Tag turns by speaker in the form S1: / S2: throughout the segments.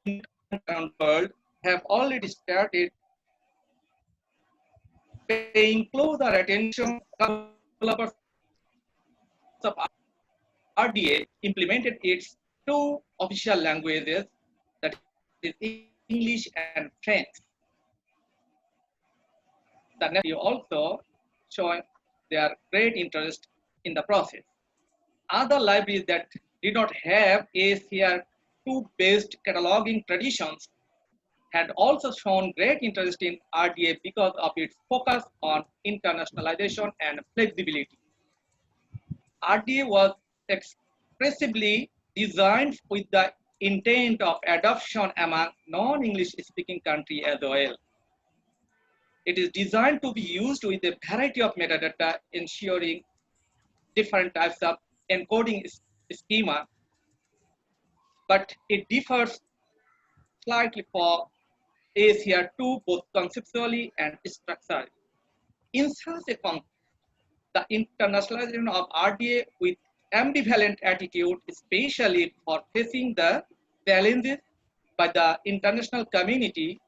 S1: in the world have already started paying closer attention. Developers of RDA implemented its two official languages, that is English and French. The native also showing their great interest in the process. Other libraries that did not have AACR2 based cataloging traditions had also shown great interest in RDA because of its focus on internationalization and flexibility. RDA was expressively designed with the intent of adoption among non-English speaking countries as well. It is designed to be used with a variety of metadata, ensuring different types of encoding schema, but it differs slightly for AACR2 both conceptually and structurally. In such a context, the internationalization of RDA with ambivalent attitude, especially for facing the challenges by the international community,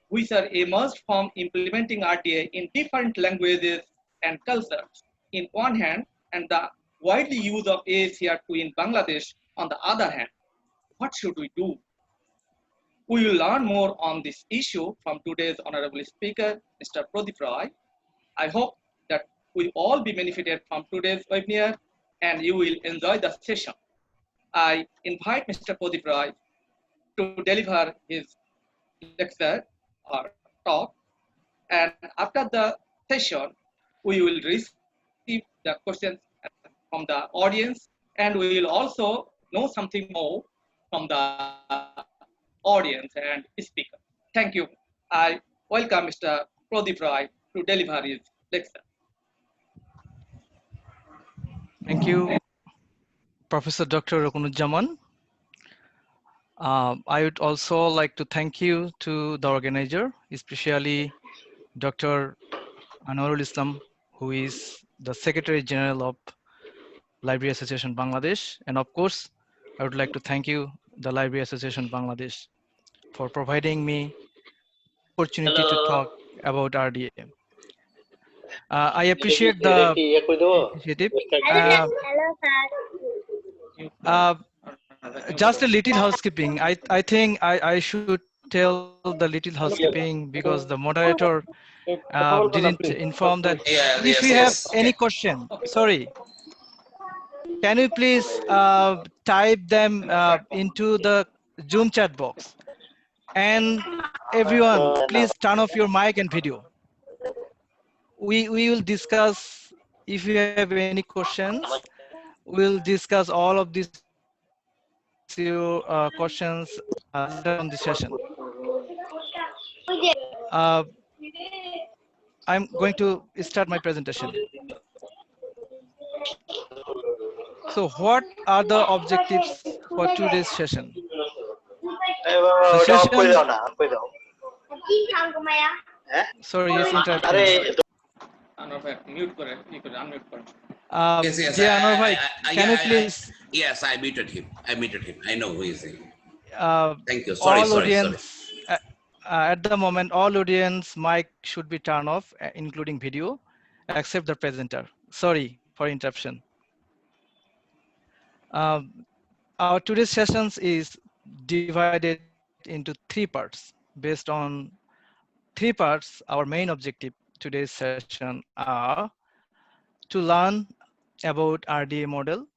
S1: which are emerged from implementing RDA in different languages and cultures, in one hand, and the widely use of AACR2 in Bangladesh on the other hand. What should we do? We will learn more on this issue from today's honorable speaker, Mr. Prodip Roy. I hope that we all be benefited from today's webinar and you will enjoy the session. I invite Mr. Prodip Roy to deliver his lecture or talk, and after the session, we will receive the questions from the audience, and we will also know something more from the audience and speaker. Thank you. I welcome Mr. Prodip Roy to deliver his lecture.
S2: Thank you, Professor Dr. Rokonuzzaman. I would also like to thank you to the organizer, especially Dr. Anwarul Islam, who is the Secretary General of Library Association Bangladesh. And of course, I would like to thank you, the Library Association Bangladesh, for providing me opportunity to talk about RDA. I appreciate the initiative. Just a little housekeeping. I think I should tell the little housekeeping because the moderator didn't inform that. If you have any question, sorry, can you please type them into the Zoom chat box? And everyone, please turn off your mic and video. We will discuss, if you have any questions, we'll discuss all of these your questions later on the session. I'm going to start my presentation. So what are the objectives for today's session? The session, sorry, yes, interrupting.
S3: Yes,
S2: Dear Anwar bhai, can you please?
S3: Yes, I muted him. I know who is he. Thank you.
S2: All audience, at the moment, all audience mic should be turned off, including video, except the presenter. Sorry for interruption. Our today's sessions is divided into 3 parts. Based on 3 parts, our main objective today's session are to learn about RDA model,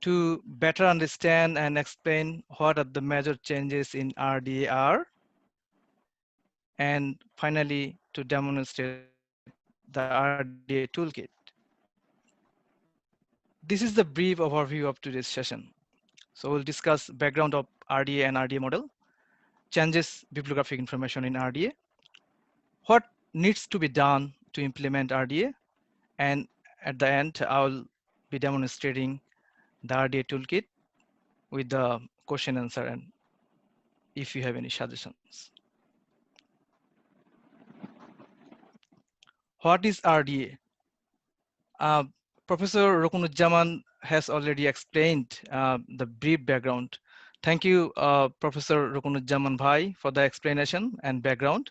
S2: to better understand and explain what are the major changes in RDA, and finally to demonstrate the RDA toolkit. This is the brief overview of today's session. So we'll discuss background of RDA and RDA model, changes bibliographic information in RDA, what needs to be done to implement RDA, and at the end, I'll be demonstrating the RDA toolkit with the question answer and if you have any suggestions. What is RDA? Professor Rokonuzzaman has already explained the brief background Thank you, Professor Rokonuzzaman Bhai, for the explanation and background.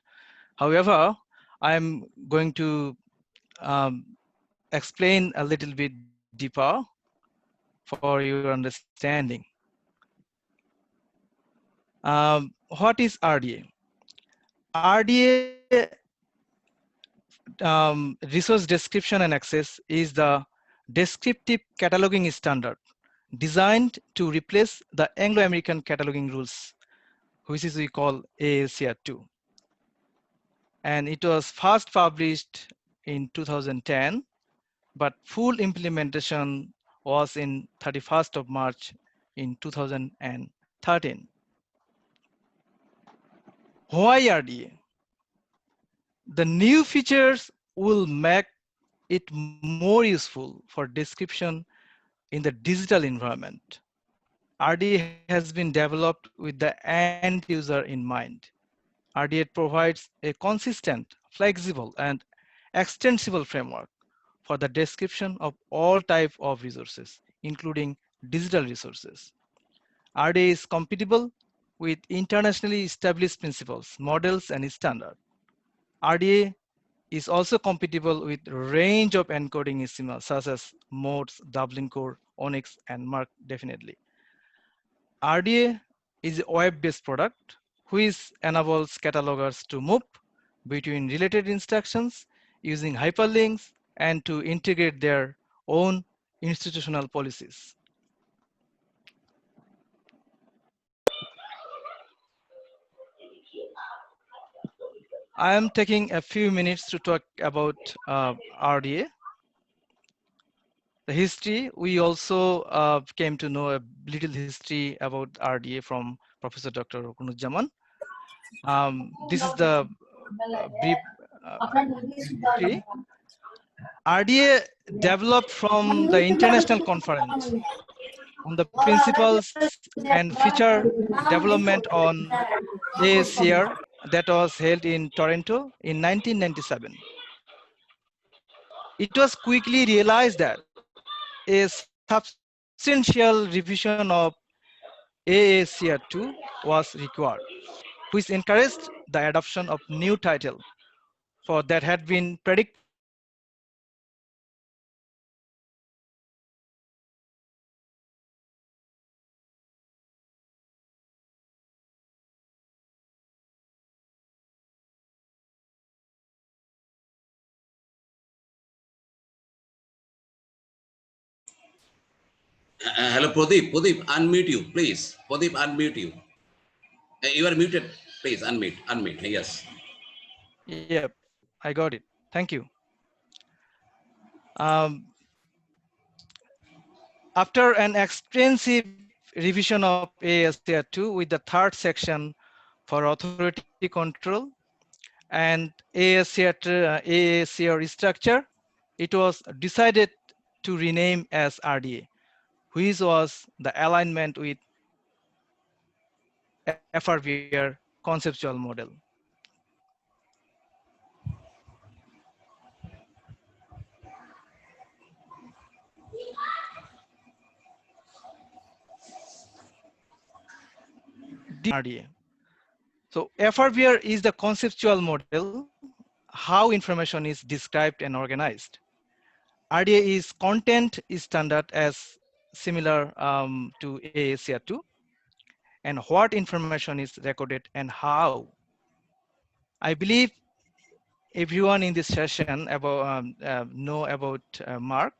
S2: However, I'm going to explain a little bit deeper for your understanding. What is RDA? RDA, Resource Description and Access, is the descriptive cataloging standard designed to replace the Anglo-American cataloging rules, which is we call AACR2. And it was first published in 2010, but full implementation was in 31st of March in 2013. Why RDA? The new features will make it more useful for description in the digital environment. RDA has been developed with the end user in mind. RDA provides a consistent, flexible, and extensible framework for the description of all types of resources, including digital resources. RDA is compatible with internationally established principles, models, and standards. RDA is also compatible with a range of encoding schemas such as modes, Dublin Core, Onyx, and Mark definitely. RDA is a web-based product which enables catalogers to move between related instructions using hyperlinks and to integrate their own institutional policies. I am taking a few minutes to talk about RDA. The history, we also came to know a little history about RDA from Professor Dr. Rokonuzzaman. This is the brief history. RDA developed from the international conference on the principles and feature development on AACR that was held in Toronto in 1997. It was quickly realized that a substantial revision of AACR2 was required, which encouraged the adoption of new title for that had been predicted to replace RDA as the standard for description of all type of resources, including digital resources.
S3: Hello, Prodip. Prodip, unmute you, please. Prodip, unmute you. You are muted. Please unmute. Unmute. Yes.
S2: Yep, I got it. Thank you. After an extensive revision of AACR2 with the third section for authority control and AACR structure, it was decided to rename as RDA, which was the alignment with FRVR conceptual model. RDA. So FRVR is the conceptual model, how information is described and organized. RDA is content standard as similar to AACR2, and what information is recorded and how. I believe everyone in this session know about Mark.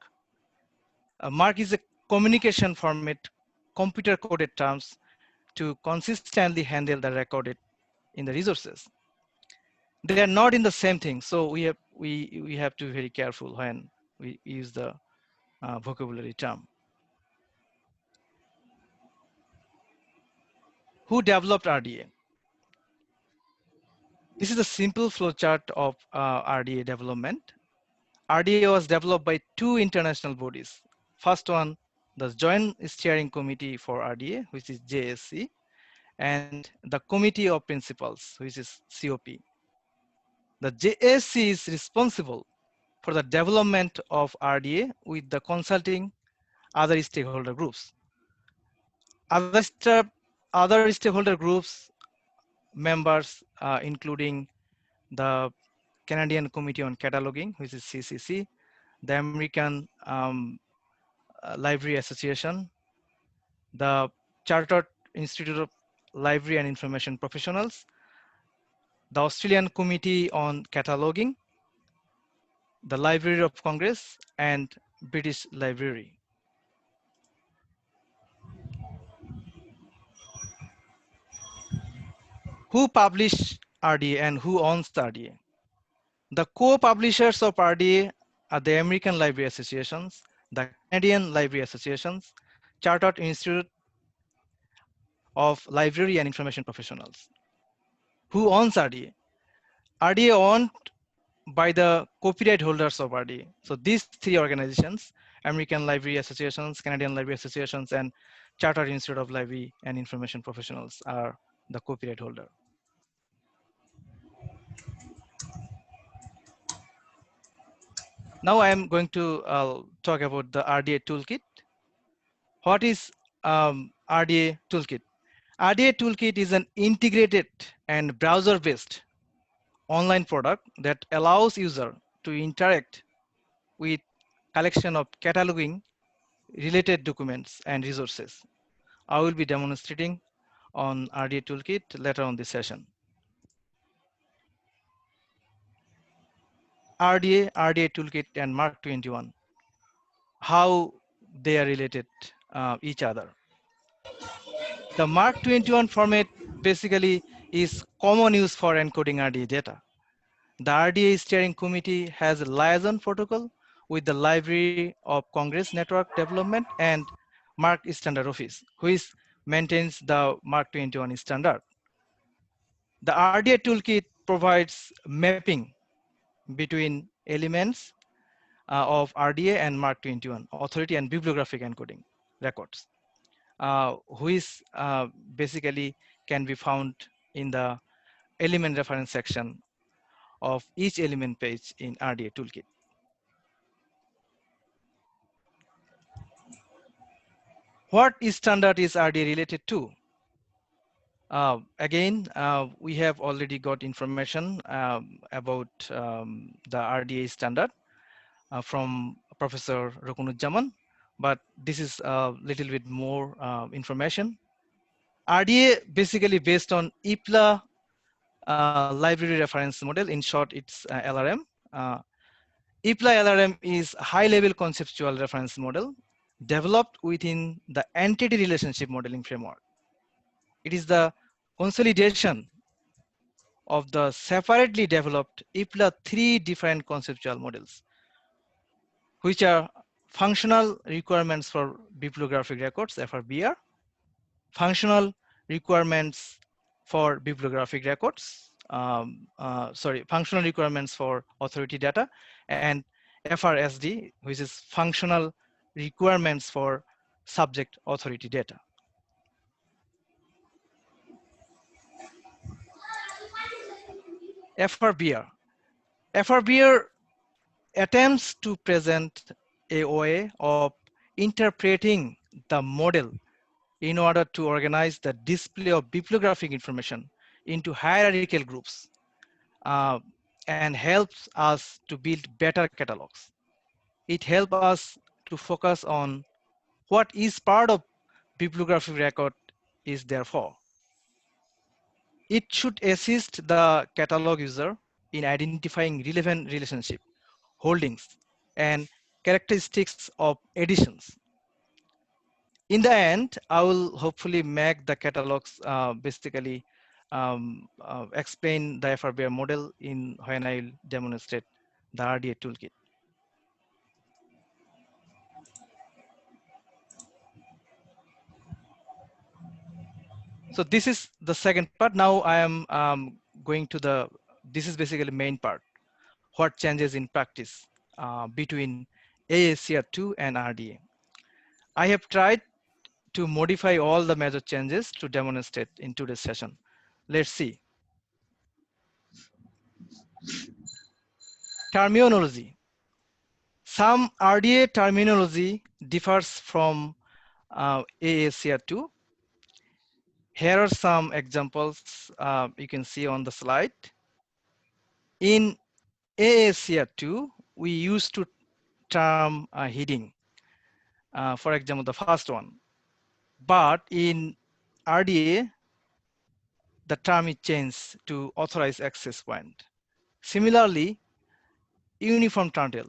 S2: Mark is a communication format, computer coded terms to consistently handle the recorded in the resources. They are not in the same thing, so we have to be very careful when we use the vocabulary term. Who developed RDA? This is a simple flowchart of RDA development. RDA was developed by two international bodies. First one, the Joint Steering Committee for RDA, which is JSC, and the Committee of Principals, which is COP. The JSC is responsible for the development of RDA with the consulting other stakeholder groups. Other other stakeholder groups members, including the Canadian Committee on Cataloging, which is CCC, the American Library Association, the Chartered Institute of Library and Information Professionals, the Australian Committee on Cataloging, the Library of Congress, and British Library. Who publish RDA and who owns the RDA? The co-publishers of RDA are the American Library Associations, the Canadian Library Associations, Chartered Institute of Library and Information Professionals. Who owns RDA? RDA owned by the copyright holders of RDA. So these three organizations, American Library Associations, Canadian Library Associations, and Chartered Institute of Library and Information Professionals are the copyright holder. Now I am going to talk about the RDA Toolkit. What is RDA Toolkit? RDA Toolkit is an integrated and browser-based online product that allows user to interact with collection of cataloging related documents and resources. I will be demonstrating on RDA Toolkit later on this session. RDA Toolkit and Mark 21, how they are related each other. The Mark 21 format basically is common use for encoding RDA data. The RDA Steering Committee has a liaison protocol with the Library of Congress Network Development and Mark Standard Office, which maintains the Mark 21 standard. The RDA Toolkit provides mapping between elements of RDA and Mark 21, authority and bibliographic encoding records, which basically can be found in the element reference section of each element page in RDA Toolkit. What standard is RDA related to? Again, we have already got information about the RDA standard from Professor Rokonuzzaman, but this is a little bit more information. RDA basically based on IPLA library reference model, in short it's LRM. IPLA LRM is high-level conceptual reference model developed within the entity relationship modeling framework. It is the consolidation of the separately developed IPLA 3 different conceptual models, which are functional requirements for bibliographic records, FRBR, functional requirements for bibliographic records, functional requirements for authority data, and FRSD, which is functional requirements for subject authority data. FRBR. FRBR attempts to present a way of interpreting the model in order to organize the display of bibliographic information into hierarchical groups and helps us to build better catalogs. It helps us to focus on what each part of bibliographic record is there for. It should assist the catalog user in identifying relevant relationship, holdings, and characteristics of editions. In the end, I will hopefully make the catalogs basically explain the FRBR model when I will demonstrate the RDA toolkit. So this is the second part. Now I am going to this is basically main part. What changes in practice between AACR2 and RDA. I have tried to modify all the major changes to demonstrate in today's session. Let's see. Terminology. Some RDA terminology differs from AACR2. Here are some examples you can see on the slide. In AACR2, we used to term heading, for example, the first one. But in RDA, the term is changed to authorized access point. Similarly, uniform title.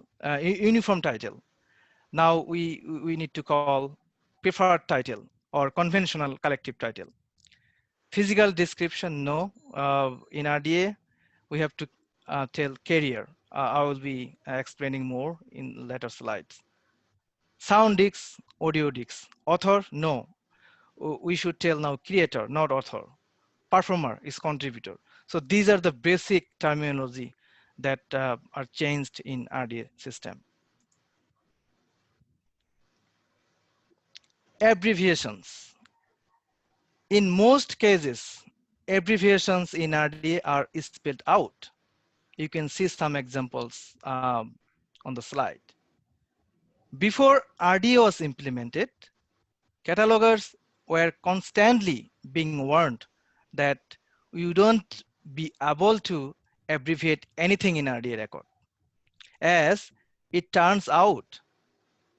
S2: Now we need to call preferred title or conventional collective title. Physical description, no. In RDA, we have to tell carrier. I will be explaining more in later slides. Sound discs, audio discs. Author, no. We should tell now creator, not author. Performer is contributor. So these are the basic terminology that are changed in RDA system. Abbreviations. In most cases, abbreviations in RDA are spelled out. You can see some examples on the slide. Before RDA was implemented, catalogers were constantly being warned that you don't be able to abbreviate anything in RDA record. As it turns out,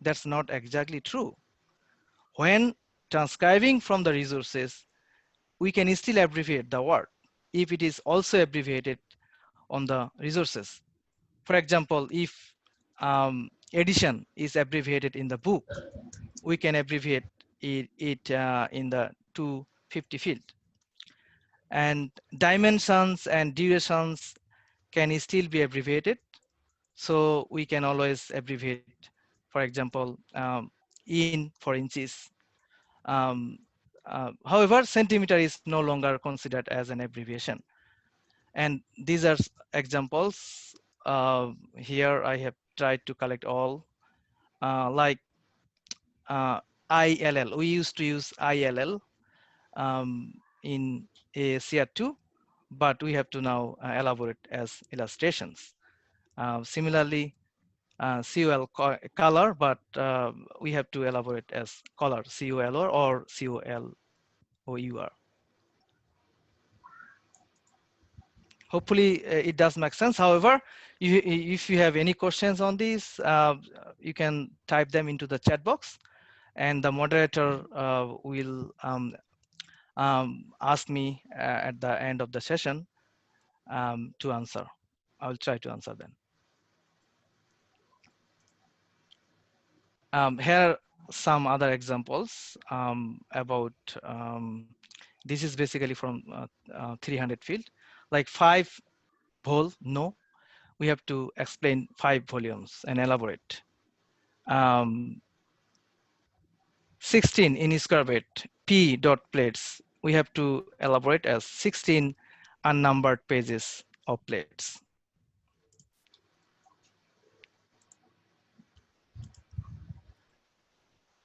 S2: that's not exactly true. When transcribing from the resources, we can still abbreviate the word if it is also abbreviated on the resources. For example, if edition is abbreviated in the book, we can abbreviate it in the 250 field. And dimensions and durations can still be abbreviated. So we can always abbreviate, for example, in for inches. However, centimeter is no longer considered as an abbreviation. And these are examples. Here I have tried to collect all, like ILL. We used to use ILL in AACR2, but we have to now elaborate as illustrations. Similarly, COL color, but we have to elaborate as color, COLR or COLOUR. Hopefully it does make sense. However, if you have any questions on this, you can type them into the chat box, and the moderator will ask me at the end of the session to answer. I'll try to answer them. Here are some other examples about, this is basically from 300 field, like 5 vol, no. We have to explain 5 volumes and elaborate. 16 in square bracket, P dot plates, we have to elaborate as 16 unnumbered pages of plates.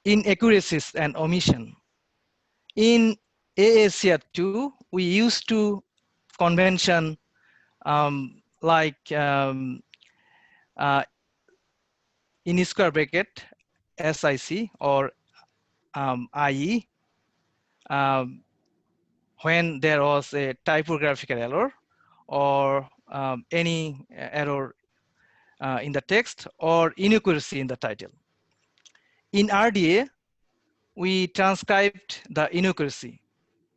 S2: Inaccuracies and omission. In AACR2, we used to convention like in square bracket, SIC or IE, when there was a typographical error or any error in the text or inaccuracy in the title. In RDA, we transcribed the inaccuracy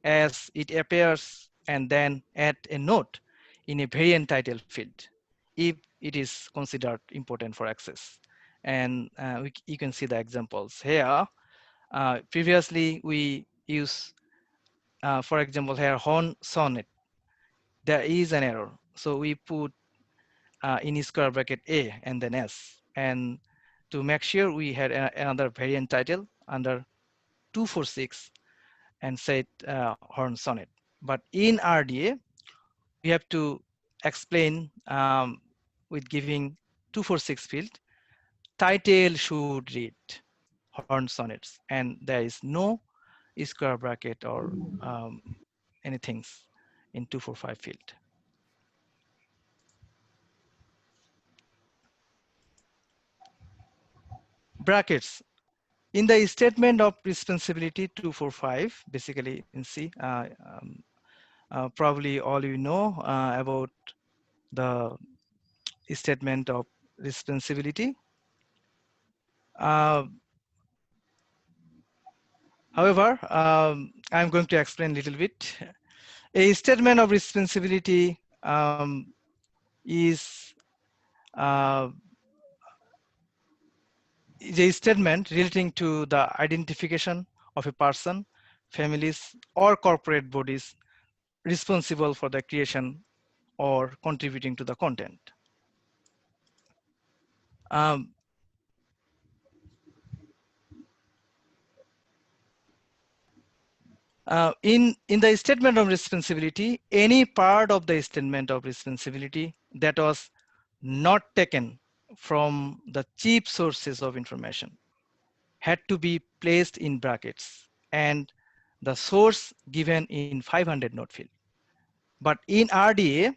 S2: as it appears and then add a note in a variant title field if it is considered important for access. And you can see the examples here. Previously, we use, for example, here, horn sonnet. There is an error. So we put in square bracket A and then S. And to make sure we had another variant title under 246 and said horn sonnet. But in RDA, we have to explain with giving 246 field, title should read horn sonnets, and there is no square bracket or anything in 245 field. Brackets. In the statement of responsibility 245, basically in C, probably all you know about the statement of responsibility. However, I'm going to explain a little bit. A statement of responsibility uh, is a statement relating to the identification of a person, families, or corporate bodies responsible for the creation or contributing to the content. Um, in the statement of responsibility, any part of the statement of responsibility that was not taken from the cheap sources of information had to be placed in brackets and the source given in 500 note field. But in RDA,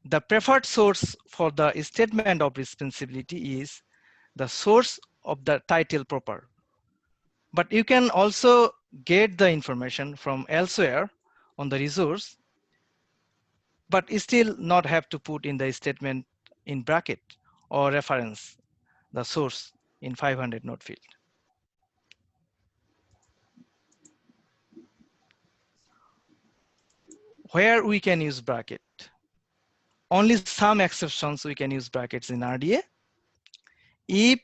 S2: the preferred source for the statement of responsibility is the source of the title proper. But you can also get the information from elsewhere on the resource, but still not have to put in the statement in bracket or reference the source in 500 note field. Where we can use bracket? Only some exceptions we can use brackets in RDA. If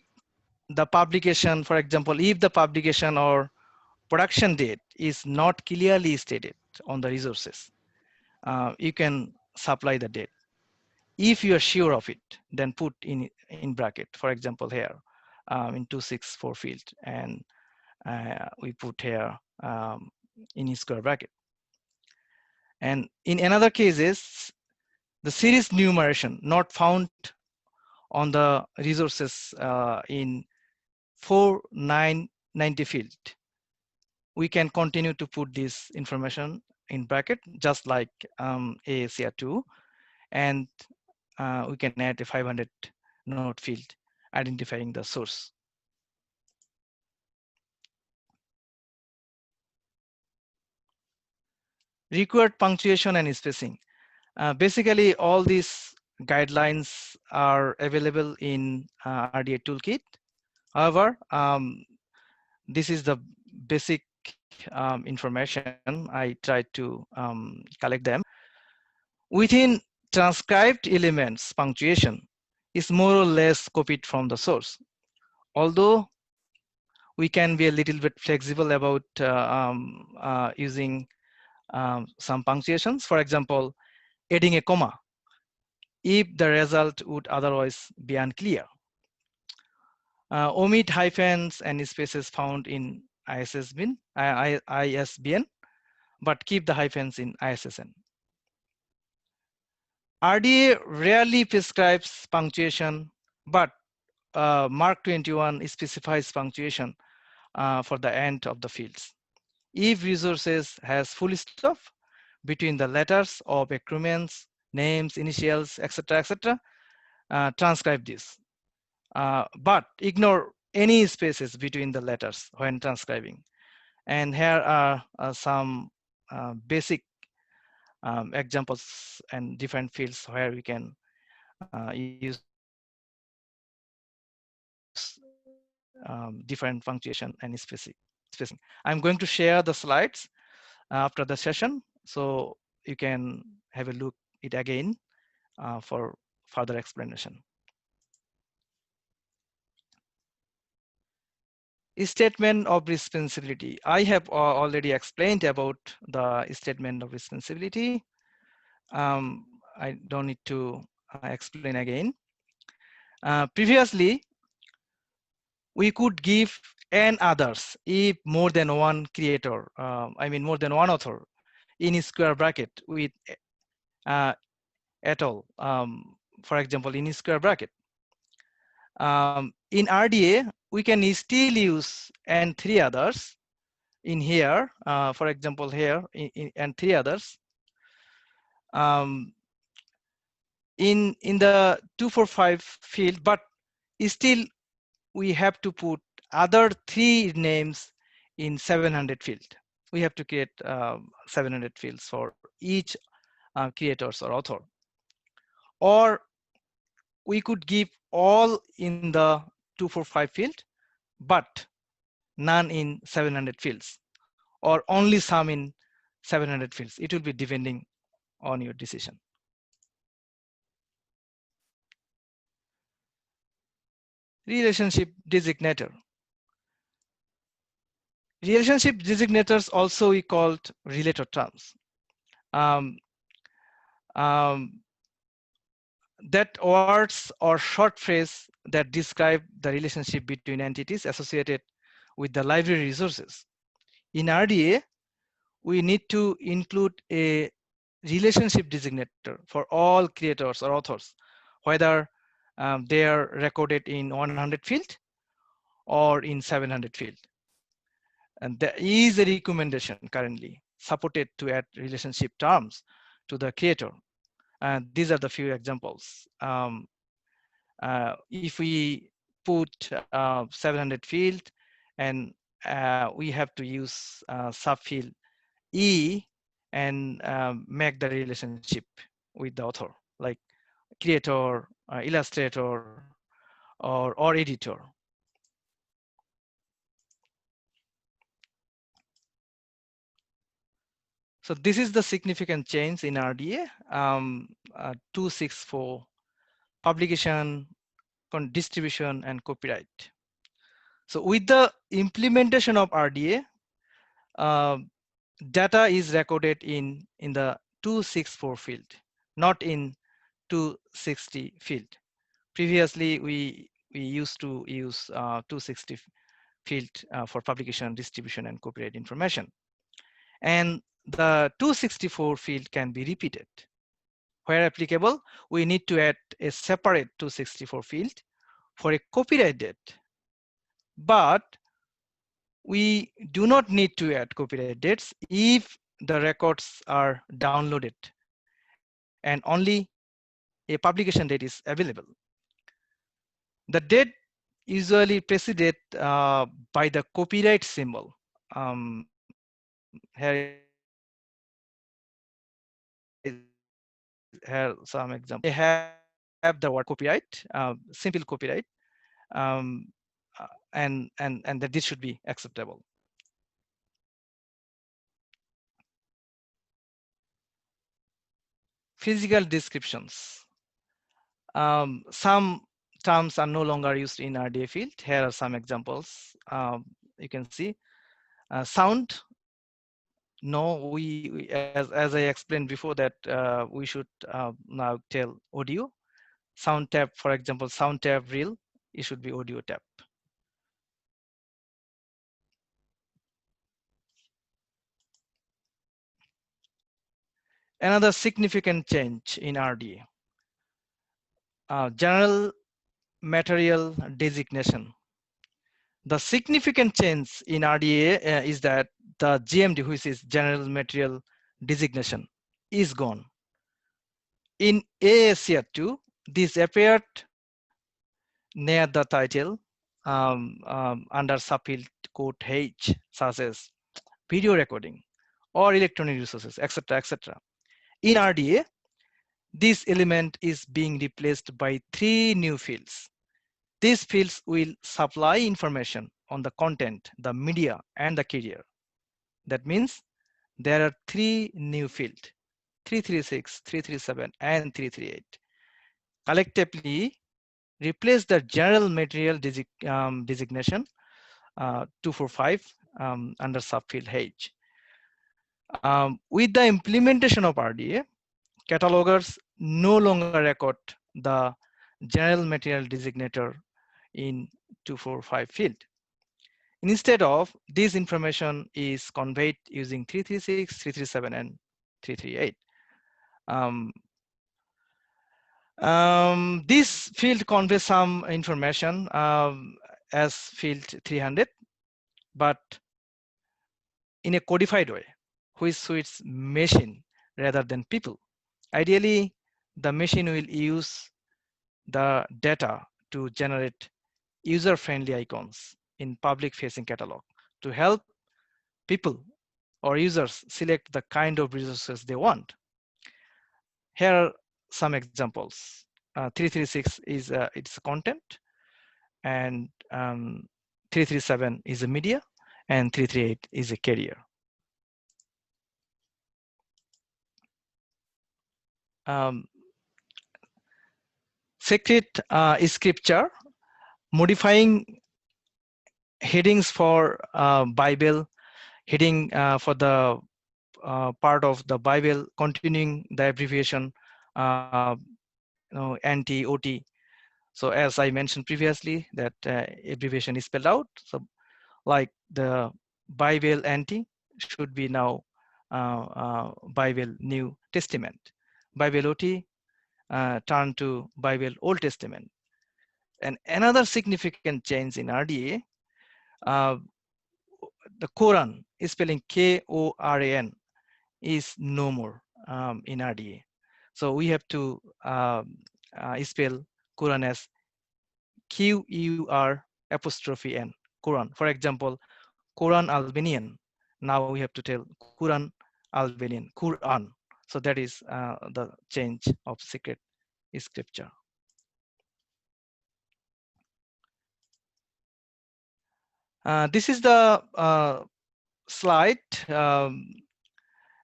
S2: the publication, for example, if the publication or production date is not clearly stated on the resources, you can supply the date. If you are sure of it, then put in bracket, for example, here in 264 field, and we put here in square bracket. And in another cases, the series numeration not found on the resources in 4990 field, we can continue to put this information in bracket, just like AACR2, and we can add a 500 note field identifying the source. Required punctuation and spacing. Basically, all these guidelines are available in RDA Toolkit. However, this is the basic information. I tried to collect them. Within transcribed elements, punctuation is more or less copied from the source. Although we can be a little bit flexible about using some punctuations. For example, adding a comma if the result would otherwise be unclear. Omit hyphens and spaces found in ISBN, but keep the hyphens in ISSN. RDA rarely prescribes punctuation, but Mark 21 specifies punctuation for the end of the fields. If resources has full stop between the letters of acronyms, names, initials, etc., transcribe this. But ignore any spaces between the letters when transcribing. And here are some basic examples and different fields where we can use different punctuation and spacing. I'm going to share the slides after the session, so you can have a look it again for further explanation. Statement of responsibility. I have already explained about the statement of responsibility. I don't need to explain again. Previously, we could give and others if more than one creator, more than one author in a square bracket with at all, for example, in a square bracket. In RDA, we can still use and three others in here, for example, here and three others. In the 245 field, but still we have to put other 3 names in 700 field. We have to create 700 fields for each creators or author. Or we could give all in the 245 field, but none in 700 fields, or only some in 700 fields. It will be depending on your decision. Relationship designator. Relationship designators also we called related terms. Um, um, that words or short phrase that describe the relationship between entities associated with the library resources. In RDA, we need to include a relationship designator for all creators or authors, whether they are recorded in 100 field or in 700 field. And there is a recommendation currently supported to add relationship terms to the creator. And these are the few examples. If we put 700 field and we have to use subfield E and make the relationship with the author, like creator, illustrator, or editor. So this is the significant change in RDA 264, publication, distribution, and copyright. So with the implementation of RDA, data is recorded in the 264 field, not in 260 field. Previously, we used to use 260 field for publication, distribution, and copyright information. And the 264 field can be repeated. Where applicable, we need to add a separate 264 field for a copyright date. But we do not need to add copyright dates if the records are downloaded and only a publication date is available. The date usually preceded by the copyright symbol. Here is some example. May have the word copyright, simple copyright, um, and that this should be acceptable. Physical descriptions. Some terms are no longer used in RDA field. Here are some examples. You can see sound. No, as I explained before that we should now tell audio. Sound tab, for example, sound tab reel, it should be audio tab. Another significant change in RDA, general material designation. The significant change in RDA is that the GMD, which is general material designation, is gone. In AACR2, this appeared near the title under subfield code H, such as video recording or electronic resources, etc., etc. In RDA, this element is being replaced by 3 new fields. These fields will supply information on the content, the media, and the carrier. That means there are 3 new fields, 336, 337, and 338. Collectively, replace the general material designation 245 under subfield H. With the implementation of RDA, catalogers no longer record the general material designator in 245 field. Instead of, this information is conveyed using 336, 337, and 338. This field conveys some information as field 300, but in a codified way, which suits machine rather than people. Ideally, the machine will use the data to generate user-friendly icons in public facing catalog to help people or users select the kind of resources they want. Here are some examples. 336 is its content, and 337 is a media, and 338 is a carrier. Um, Secret scripture, modifying headings for Bible, heading for the part of the Bible, continuing the abbreviation NT, OT. So as I mentioned previously, that abbreviation is spelled out. So like the Bible NT should be now Bible New Testament. Bible OT turn to Bible Old Testament. And another significant change in RDA, uh, the Quran is spelling Koran is no more in RDA. So we have to spell Quran as QUR apostrophe N, Quran. For example, Quran Albanian. Now we have to tell Quran Albanian, Quran. So that is the change of secret scripture. This is the slide,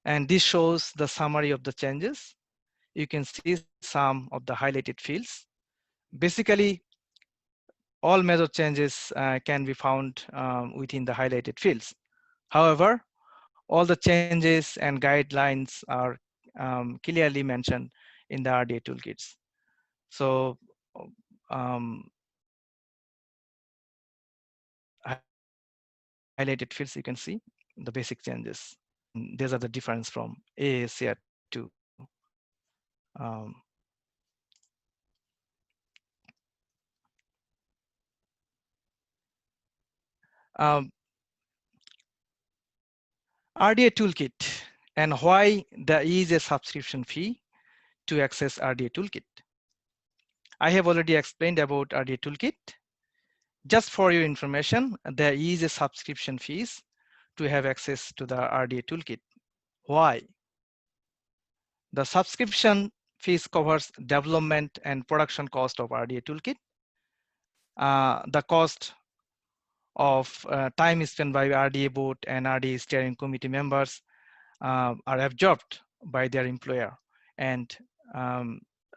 S2: and this shows the summary of the changes. You can see some of the highlighted fields. Basically, all major changes can be found within the highlighted fields. However, all the changes and guidelines are clearly mentioned in the RDA toolkits. So highlighted fields, you can see the basic changes. These are the difference from AACR2. RDA toolkit and why there is a subscription fee to access RDA toolkit. I have already explained about RDA toolkit. Just for your information, there is a subscription fees to have access to the RDA toolkit. Why? The subscription fees covers development and production cost of RDA toolkit. The cost of time spent by RDA board and RDA steering committee members are absorbed by their employer and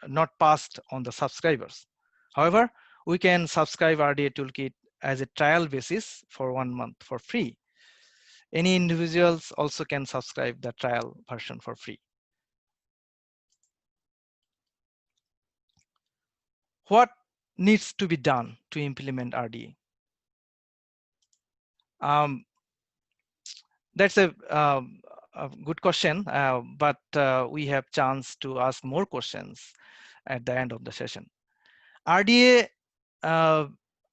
S2: not passed on the subscribers. However, we can subscribe RDA toolkit as a trial basis for 1 month for free. Any individuals also can subscribe the trial version for free. What needs to be done to implement RDA? That's a good question, but we have chance to ask more questions at the end of the session. RDA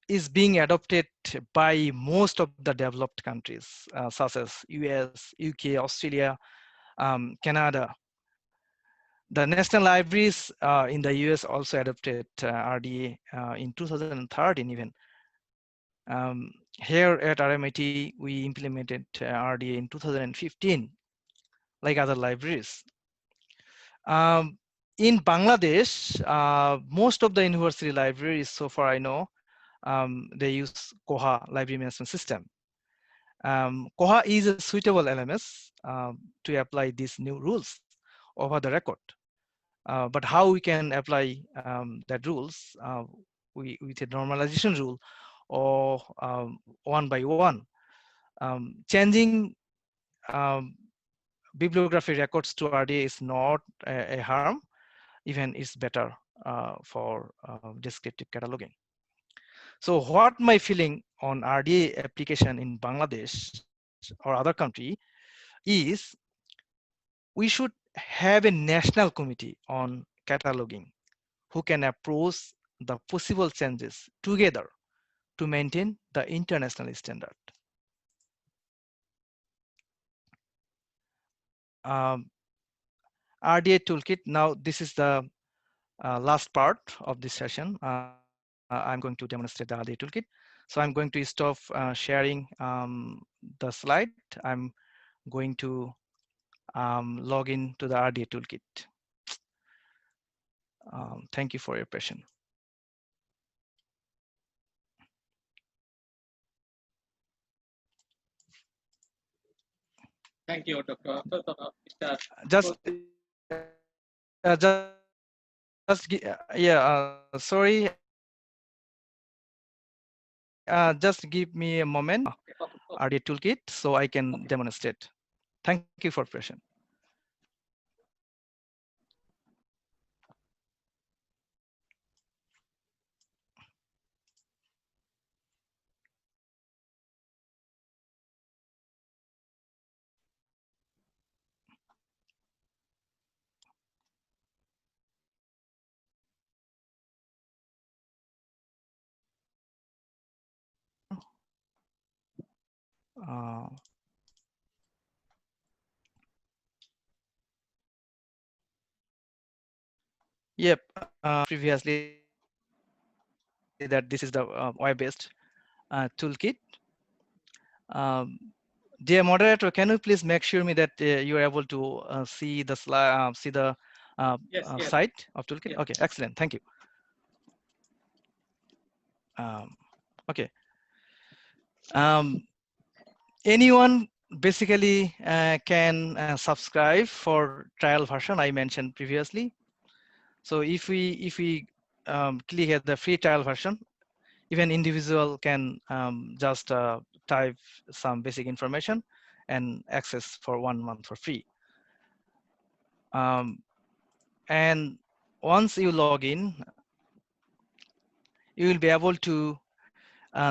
S2: is being adopted by most of the developed countries, such as US, UK, Australia, Canada. The national libraries in the US also adopted RDA in 2013 even. Here at RMIT, we implemented RDA in 2015, like other libraries. In Bangladesh, most of the university libraries, so far I know, they use Koha library management system. Koha is a suitable LMS to apply these new rules over the record. But how we can apply that rules with a normalization rule or one by one. Changing bibliography records to RDA is not a harm, even it's better for descriptive cataloging. So what my feeling on RDA application in Bangladesh or other country is we should have a national committee on cataloging who can approach the possible changes together to maintain the international standard. RDA toolkit, now this is the last part of this session. I'm going to demonstrate the RDA toolkit. So I'm going to stop sharing the slide. I'm going to log in to the RDA toolkit. Thank you for your patience.
S1: Thank you, Dr. Mr.
S2: Just, sorry. Just give me a moment. RDA toolkit so I can demonstrate. Thank you for patience. Uh, yep. Previously that this is the web-based toolkit. Dear moderator, can you please make sure me that you are able to see the slide, see the
S1: Yes, yes.
S2: site of toolkit?
S1: Yes.
S2: Okay, excellent. Thank you. Okay. Anyone basically can subscribe for trial version I mentioned previously. So if we click at the free trial version, even individual can just type some basic information and access for 1 month for free. And once you log in, you will be able to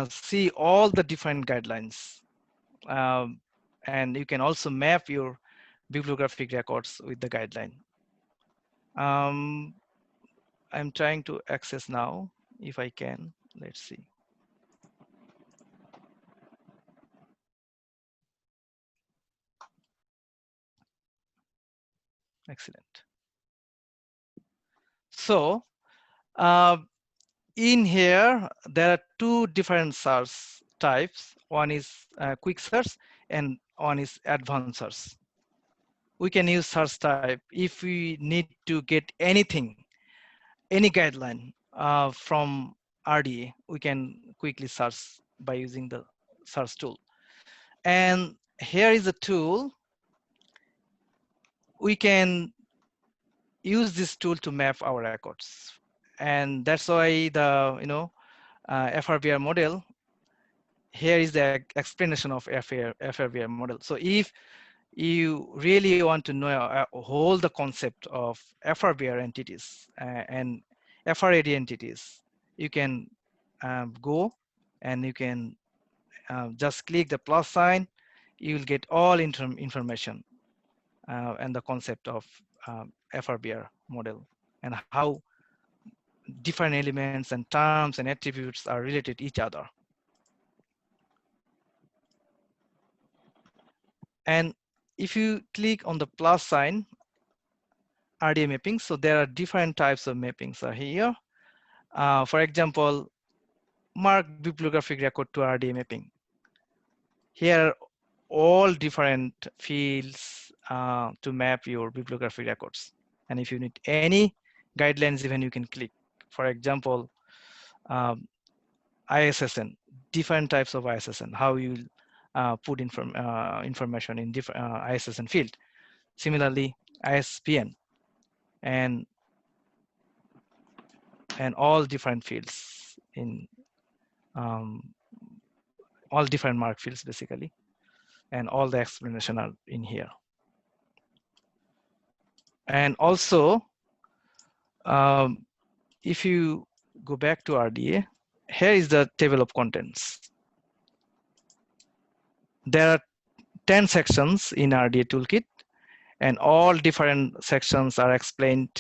S2: see all the different guidelines. And you can also map your bibliographic records with the guideline. I'm trying to access now, if I can. Let's see. Excellent. So in here, there are two different search types. One is quick search and one is advanced search. We can use search type if we need to get anything, any guideline from RDA, we can quickly search by using the search tool. And here is a tool. We can use this tool to map our records. And that's why the, FRBR model, here is the explanation of FRBR model. So if you really want to know whole the concept of FRBR entities and FRAD entities, you can go and you can just click the plus sign. You will get all information and the concept of FRBR model and how different elements and terms and attributes are related to each other. And if you click on the plus sign, RDA mapping, so there are different types of mappings are here. For example, mark bibliographic record to RDA mapping. Here, all different fields to map your bibliographic records. And if you need any guidelines, even you can click. For example, ISSN, different types of ISSN, how you put information in different ISSN field. Similarly, ISBN and all different fields in all different mark fields basically, and all the explanation are in here. And also, if you go back to RDA, here is the table of contents. There are 10 sections in RDA toolkit, and all different sections are explained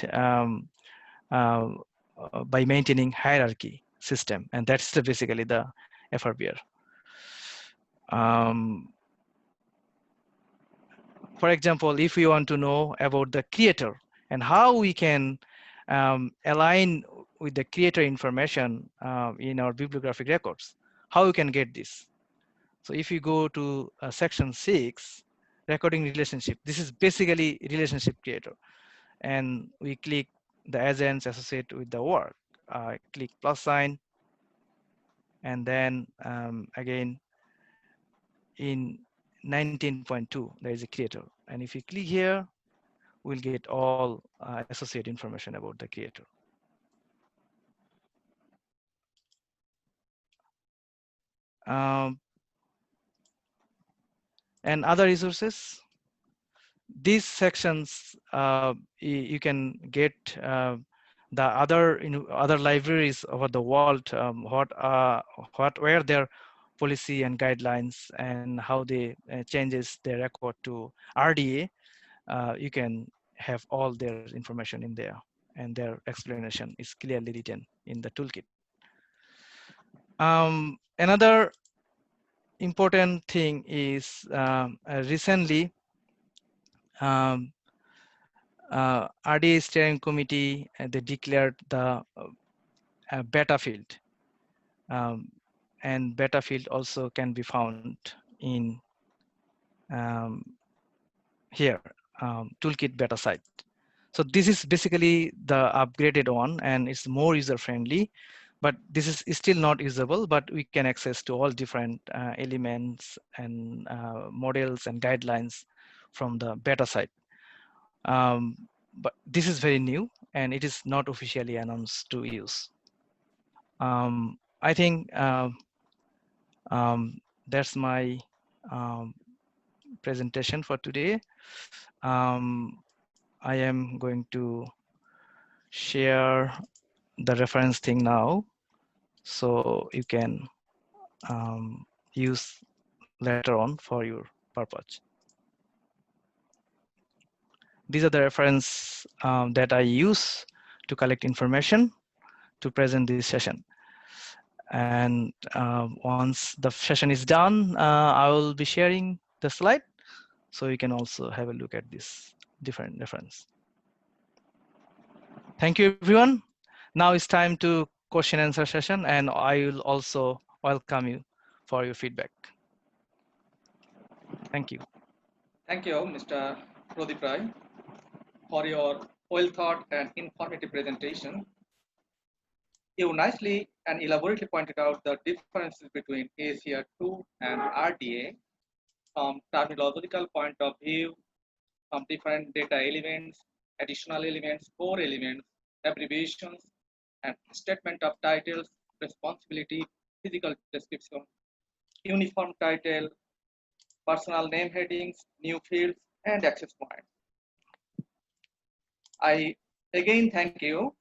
S2: by maintaining hierarchy system, and that's basically the FRBR. For example, if we want to know about the creator and how we can align with the creator information in our bibliographic records, how you can get this. So if you go to section 6, recording relationship, this is basically relationship creator. And we click the agents associated with the work. Click plus sign. And then again, in 19.2, there is a creator. And if you click here, we'll get all associated information about the creator. And other resources. These sections, you can get the other libraries over the world, what were their policy and guidelines and how they changes their record to RDA. You can have all their information in there, and their explanation is clearly written in the toolkit. Another important thing is recently RDA steering committee, they declared the beta field, and beta field also can be found in here, toolkit beta site. So this is basically the upgraded one, and it's more user friendly, but this is still not usable, but we can access to all different elements and models and guidelines from the beta site. But this is very new, and it is not officially announced to use. I think that's my presentation for today. I am going to share the reference thing now, so you can use later on for your purpose. These are the reference that I use to collect information to present this session. And once the session is done, I will be sharing the slide, so you can also have a look at this different reference. Thank you, everyone. Now it's time to question and answer session, and I will also welcome you for your feedback. Thank you.
S1: Thank you, Mr. Prodip Rai, for your well thought and informative presentation. You nicely and elaborately pointed out the differences between AACR2 and RDA from terminological point of view, from different data elements, additional elements, core elements, abbreviations, and statement of titles, responsibility, physical description, uniform title, personal name headings, new fields, and access points. I again thank you,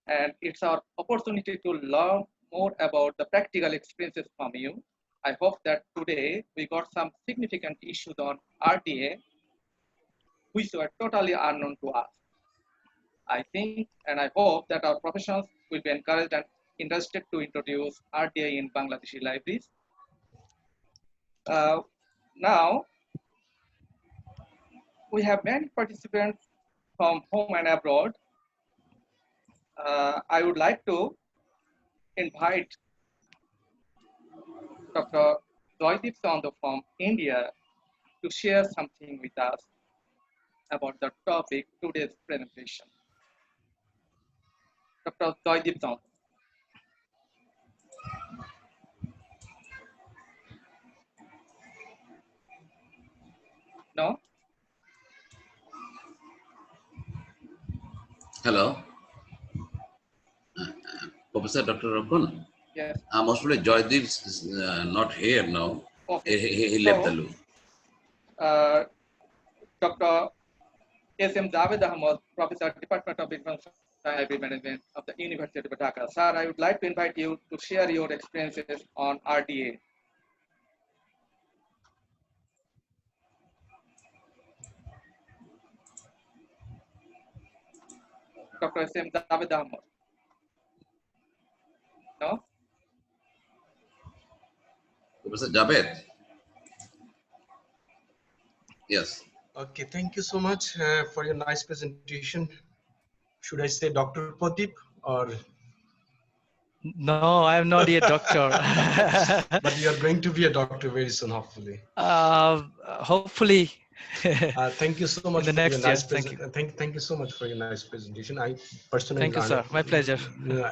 S1: and it's our opportunity to learn more about the practical experiences from you. I hope that today we got some significant issues on RDA, which were totally unknown to us. I think and I hope that our professionals will be encouraged and interested to introduce RDA in Bangladeshi libraries. Now, we have many participants from home and abroad. I would like to invite Dr. Joydeep Sandhu from India to share something with us about the topic today's presentation. Dr. Joydeep Sandhu. No?
S3: Hello. Professor Dr. Rokun.
S1: Yes.
S3: Most probably Joydeep is not here now.
S1: Okay.
S3: He left the loop.
S1: Dr. S.M. Javed Ahmed, Professor, Department of Information Library Management of the University of Dhaka. Sir, I would like to invite you to share your experiences on RDA. Dr. S.M. Javed Ahmed. No?
S3: Professor Javed. Yes.
S4: Okay, thank you so much for your nice presentation. Should I say Dr. Prodip or?
S2: No, I am not yet doctor.
S4: But you are going to be a doctor very soon, hopefully.
S2: Hopefully,
S4: Thank you so much
S2: in the
S4: for your
S2: next year.
S4: nice
S2: Thank you.
S4: thank you so much for your nice presentation. I personally
S2: Thank you,
S4: learned
S2: sir. My pleasure.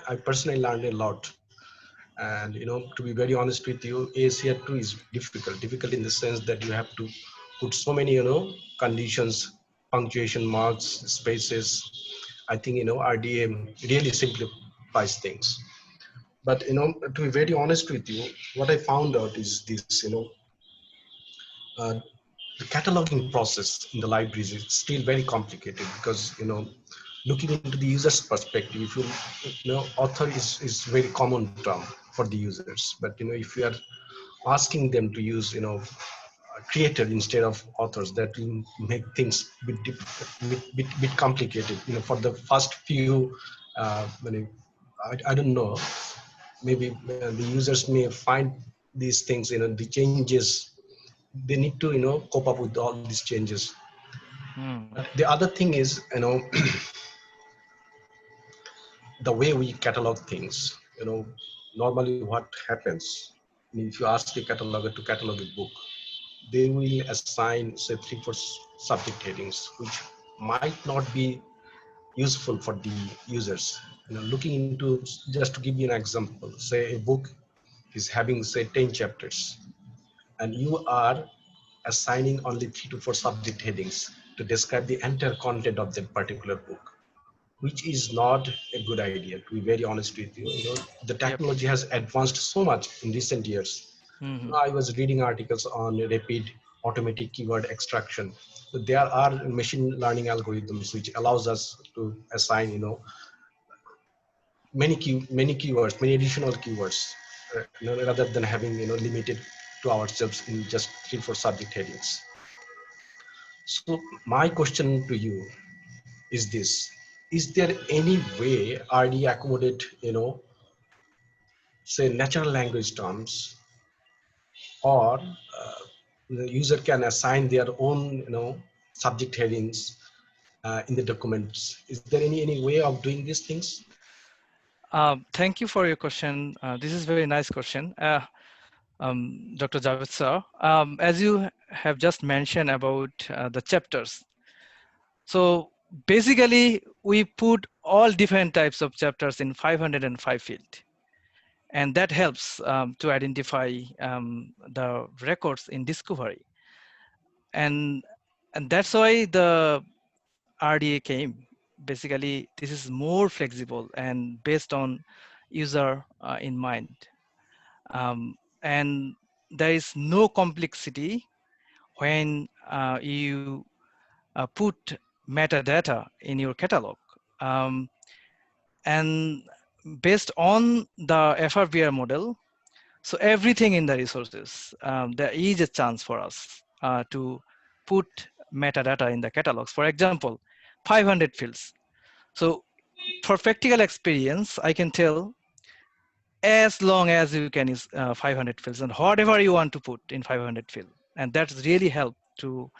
S4: I personally learned a lot. And to be very honest with you, AACR2 is difficult in the sense that you have to put so many conditions, punctuation marks, spaces. I think RDA really simplifies things. But to be very honest with you, what I found out is this: uh, the cataloging process in the libraries is still very complicated, because looking into the user's perspective, if author is very common term for the users, but if you are asking them to use creator instead of authors, that will make things bit complicated. For the first few I don't know, maybe the users may find these things, the changes, they need to cope up with all these changes.
S2: Hmm.
S4: But the other thing is, the way we catalog things, normally what happens, I mean, if you ask a cataloger to catalog a book, they will assign say 3 4 subject headings, which might not be useful for the users. Looking into, just to give you an example, say a book is having say 10 chapters, and you are assigning only 3 to 4 subject headings to describe the entire content of that particular book, which is not a good idea, to be very honest with you. The
S2: Yep.
S4: technology has advanced so much in recent years.
S2: Hmm.
S4: I was reading articles on rapid automatic keyword extraction. So there are machine learning algorithms which allows us to assign, many keywords, many additional keywords, rather than having limited to ourselves in just 3 4 subject headings. So my question to you is this: is there any way RD accommodate, say natural language terms, or the user can assign their own, subject headings in the documents? Is there any way of doing these things?
S2: Thank you for your question. This is very nice question, Dr. Javed sir. As you have just mentioned about the chapters, so basically we put all different types of chapters in 505 field, and that helps to identify the records in discovery, and that's why the RDA came. Basically, this is more flexible and based on user in mind. And there is no complexity when you put metadata in your catalog. Um, and based on the FRBR model, so everything in the resources, there is a chance for us to put metadata in the catalogs. For example, 500 fields. So for practical experience, I can tell, as long as you can use 500 fields and whatever you want to put in 500 field, and that's really help to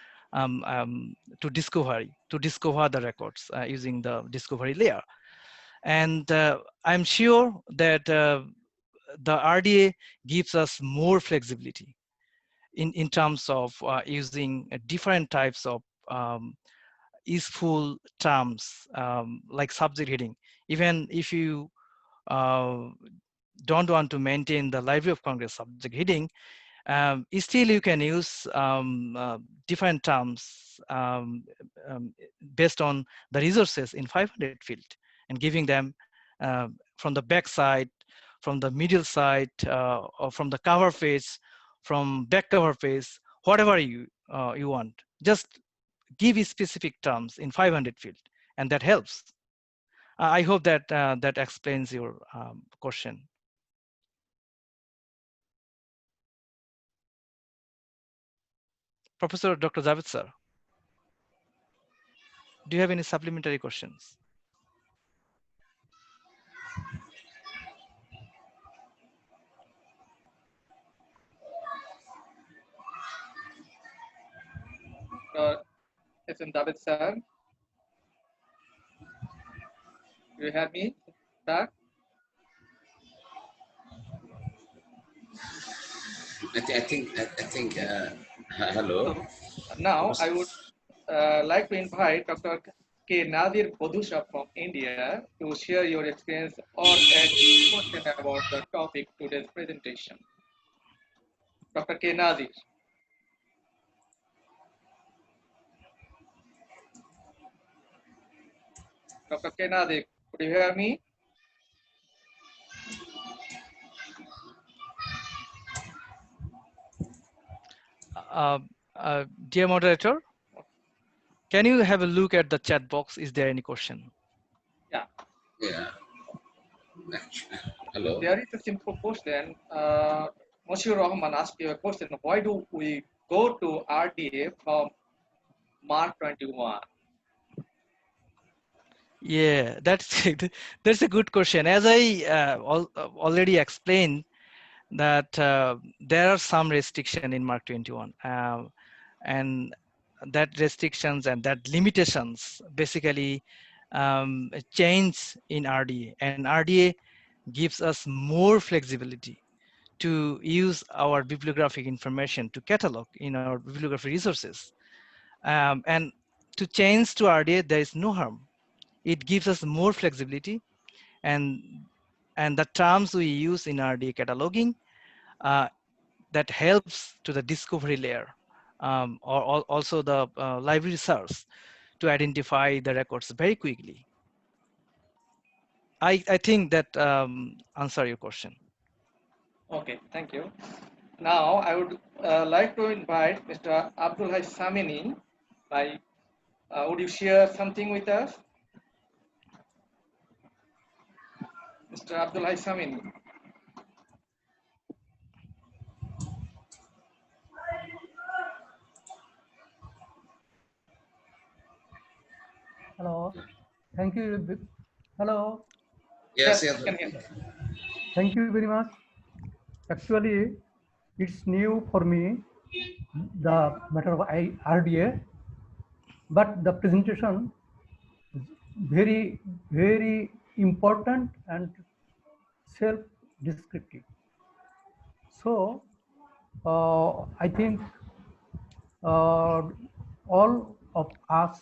S2: discover the records using the discovery layer. And I'm sure that the RDA gives us more flexibility in terms of using different types of useful terms, like subject heading. Even if you uh, don't want to maintain the Library of Congress subject heading, still you can use different terms based on the resources in 500 field, and giving them from the back side, from the middle side, or from the cover page, from back cover page, whatever you want. Just give specific terms in 500 field, and that helps. I hope that that explains your question. Professor Dr. Javed sir, do you have any supplementary questions?
S1: Yes, David sir, do you have me back?
S3: Hello.
S1: So now I would like to invite Dr. K. Nadir Bodhusha from India to share your experience or add question about the topic today's presentation. Dr. K. Nadir. Dr. K. Nadir, could you hear me?
S2: Uh, Dear moderator, can you have a look at the chat box? Is there any question?
S1: Yeah.
S3: Yeah. Hello.
S1: There is a simple question. Mujibur Rahman asked you a question. Why do we go to RDA from March 21?
S2: Yeah, that's a good question. As I already explained, that there are some restriction in Mark 21, and that restrictions and that limitations basically change in RDA, and RDA gives us more flexibility to use our bibliographic information to catalog in our bibliography resources. And to change to RDA, there is no harm. It gives us more flexibility, and the terms we use in RDA cataloging uh, that helps to the discovery layer, or also the library search to identify the records very quickly. I think that answer your question.
S1: Okay, thank you. Now I would like to invite Mr. Abdul Hai Samini. Would you share something with us? Mr. Abdul Hai Samini.
S5: Hello. Thank you. Hello.
S3: Yes,
S1: Yes,
S3: yes.
S1: can hear.
S5: Thank you very much. Actually, it's new for me, the matter of RDA, but the presentation is very, very important and self-descriptive. So, I think all of us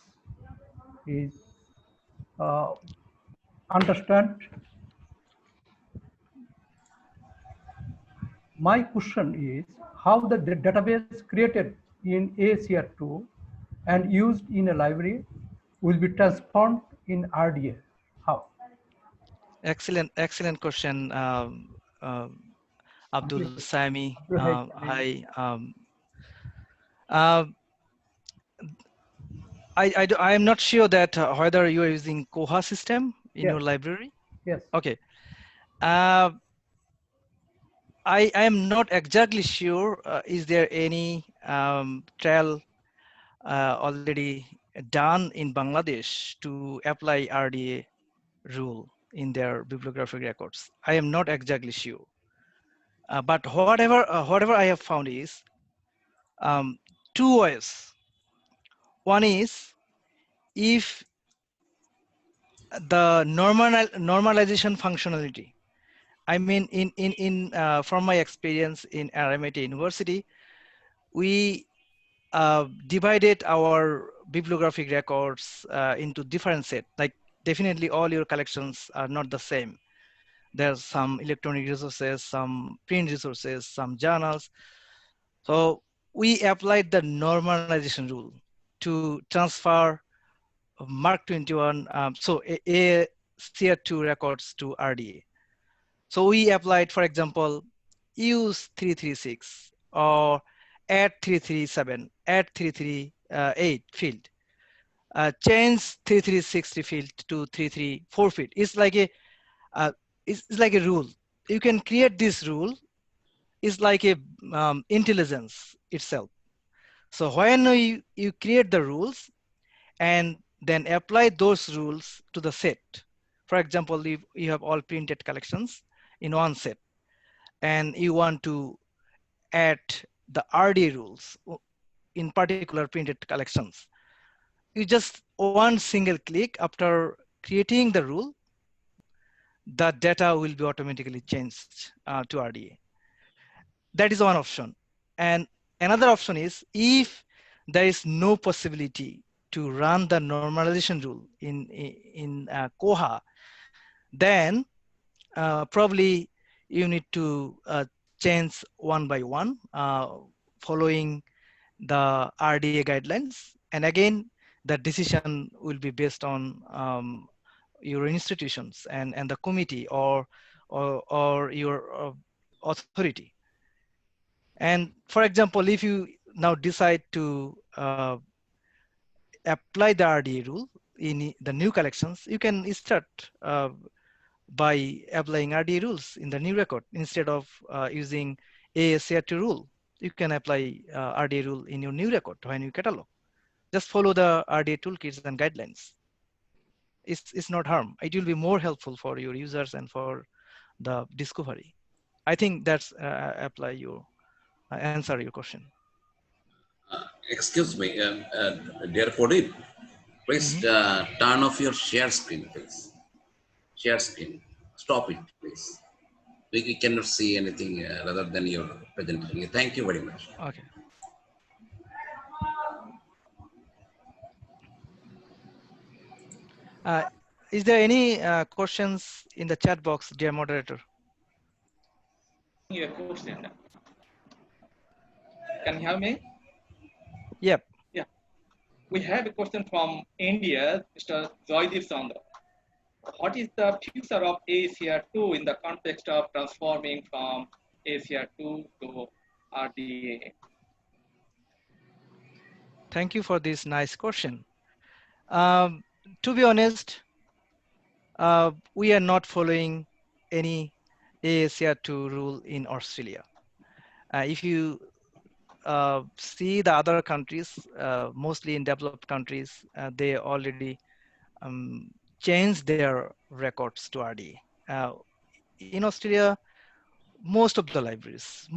S5: is understand. My question is how the database created in AACR2 and used in a library will be transformed in RDA. How?
S2: Excellent question, Abdul Sami. Hi. Uh, I am not sure that whether you are using Koha system in your
S5: Yes.
S2: library.
S5: Yes.
S2: Okay. I am not exactly sure. Is there any trial already done in Bangladesh to apply RDA rule in their bibliographic records? I am not exactly sure. But whatever I have found is two ways. One is if the normalization functionality. I mean, from my experience in RMIT University, we divided our bibliographic records into different sets. Like definitely all your collections are not the same. There's some electronic resources, some print resources, some journals. So we applied the normalization rule to transfer Mark 21, so AACR2 records to RDA. So we applied, for example, use 336 or add 337, add 338 field, change 3360 field to 334 field. It's like a rule. You can create this rule. It's like a intelligence itself. So when you create the rules and then apply those rules to the set. For example, if you have all printed collections in one set and you want to add the RD rules in particular printed collections, you just one single click after creating the rule, the data will be automatically changed to RDA. That is one option. And another option is if there is no possibility to run the normalization rule in Koha, then probably you need to change one by one, following the RDA guidelines. And again, the decision will be based on your institutions and the committee or your authority. And for example, if you now decide to apply the RDA rule in the new collections, you can start by applying RDA rules in the new record instead of using AACR2 rule. You can apply RDA rule in your new record when you catalog. Just follow the RDA toolkits and guidelines. It's not harm. It will be more helpful for your users and for the discovery. I think that's apply your answer your question.
S3: Excuse me, dear Prodip, please
S2: Mhm.
S3: turn off your share screen, please. Share screen. Stop it, please. We cannot see anything rather than your presentation. Thank you very much.
S2: Okay. Uh, is there any questions in the chat box, dear moderator?
S1: Your question. Can you hear me?
S2: Yep.
S1: Yeah. We have a question from India, Mr. Joydeep Chandra. What is the future of AACR2 in the context of transforming from AACR2 to RDA?
S2: Thank you for this nice question. To be honest, we are not following any AACR2 rule in Australia. If you see the other countries, mostly in developed countries, they already changed their records to RDA. In Australia, most of the libraries,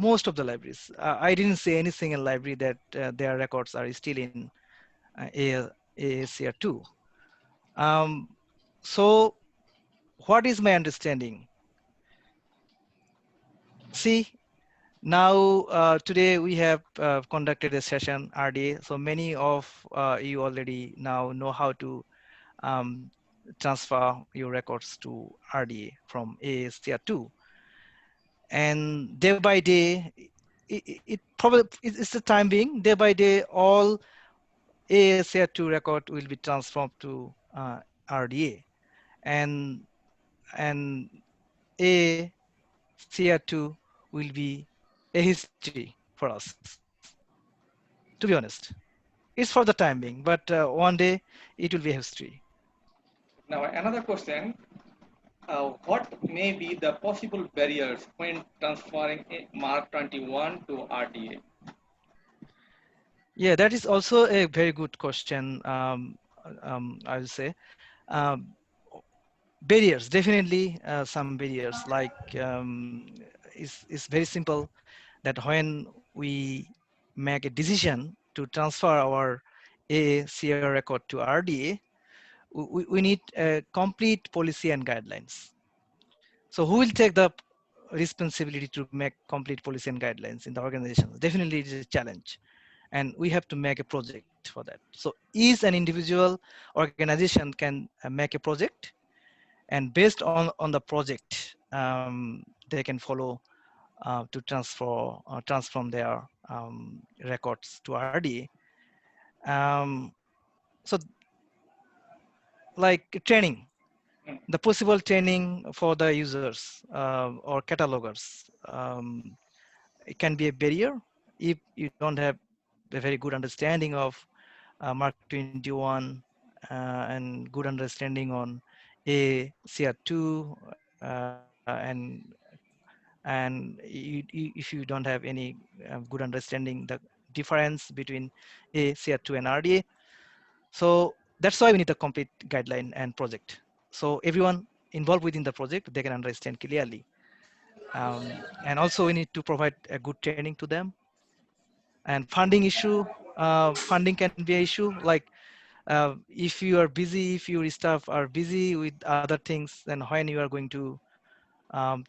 S2: I didn't see any single library that their records are still in AACR2. So what is my understanding? See, now today we have conducted a session RDA. So many of you already now know how to um, transfer your records to RDA from AACR2. And day by day, it probably it's the time being, day by day, all AACR2 record will be transformed to RDA. And AACR2 will be a history for us, to be honest. It's for the time being, but one day it will be a history.
S1: Now, another question. What may be the possible barriers when transferring a Mark 21 to RDA?
S2: Yeah, that is also a very good question. I will say um, barriers, definitely some barriers. Like it's very simple that when we make a decision to transfer our AACR record to RDA, we need a complete policy and guidelines. So who will take the responsibility to make complete policy and guidelines in the organization? Definitely it is a challenge. And we have to make a project for that. So each an individual organization can make a project, and based on the project, they can follow to transform their records to RDA. So like training, the possible training for the users or catalogers, it can be a barrier if you don't have a very good understanding of Mark 21 and good understanding on ACR2 if you don't have any good understanding the difference between ACR2 and RDA. So that's why we need a complete guideline and project. So everyone involved within the project, they can understand clearly. And also we need to provide a good training to them. And funding issue, funding can be an issue. Like if you are busy, if your staff are busy with other things, then when you are going to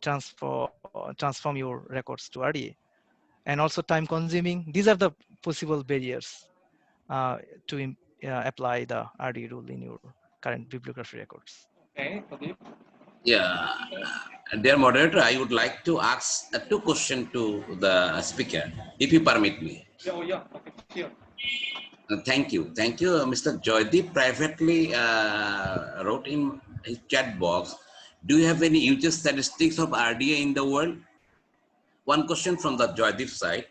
S2: transform your records to RDA. And and also time consuming. These are the possible barriers to apply the RDA rule in your current bibliography records.
S1: Okay, Prodip.
S3: Yeah, dear moderator, I would like to ask two questions to the speaker, if you permit me.
S1: Yeah, oh, yeah, okay, sure.
S3: Thank you. Thank you. Mr. Joydeep privately wrote in his chat box, do you have any user statistics of RDA in the world? One question from the Joydeep side.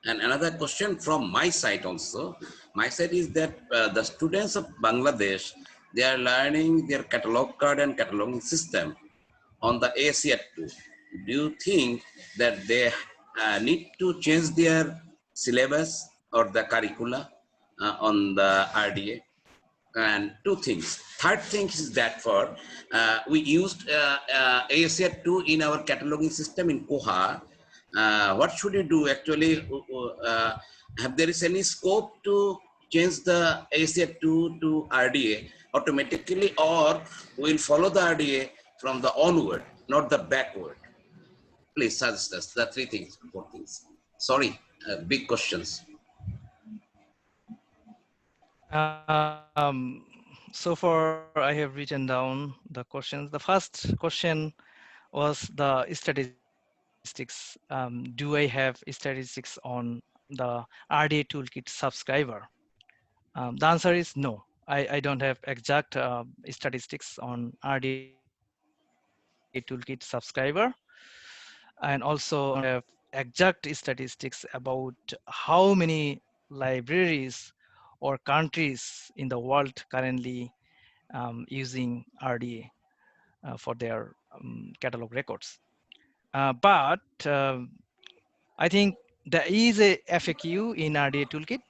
S3: And another question from my side also. My side is that the students of Bangladesh, they are learning their catalog card and cataloging system on the AACR2. Do you think that they need to change their syllabus or the curricula on the RDA? And two things. Third thing is that for we used AACR2 in our cataloging system in Koha. What should you do actually? Have there is any scope to change the AACR2 to RDA automatically, or we'll follow the RDA from the onward, not the backward? Please suggest us the three things, four things. Sorry, big questions.
S2: So far, I have written down the questions. The first question was the statistics. Do I have statistics on the RDA Toolkit subscriber? The answer is no. I don't have exact statistics on RDA Toolkit subscriber. And also, I don't have exact statistics about how many libraries or countries in the world currently using RDA for their catalog records. But I think there is a FAQ in RDA Toolkit.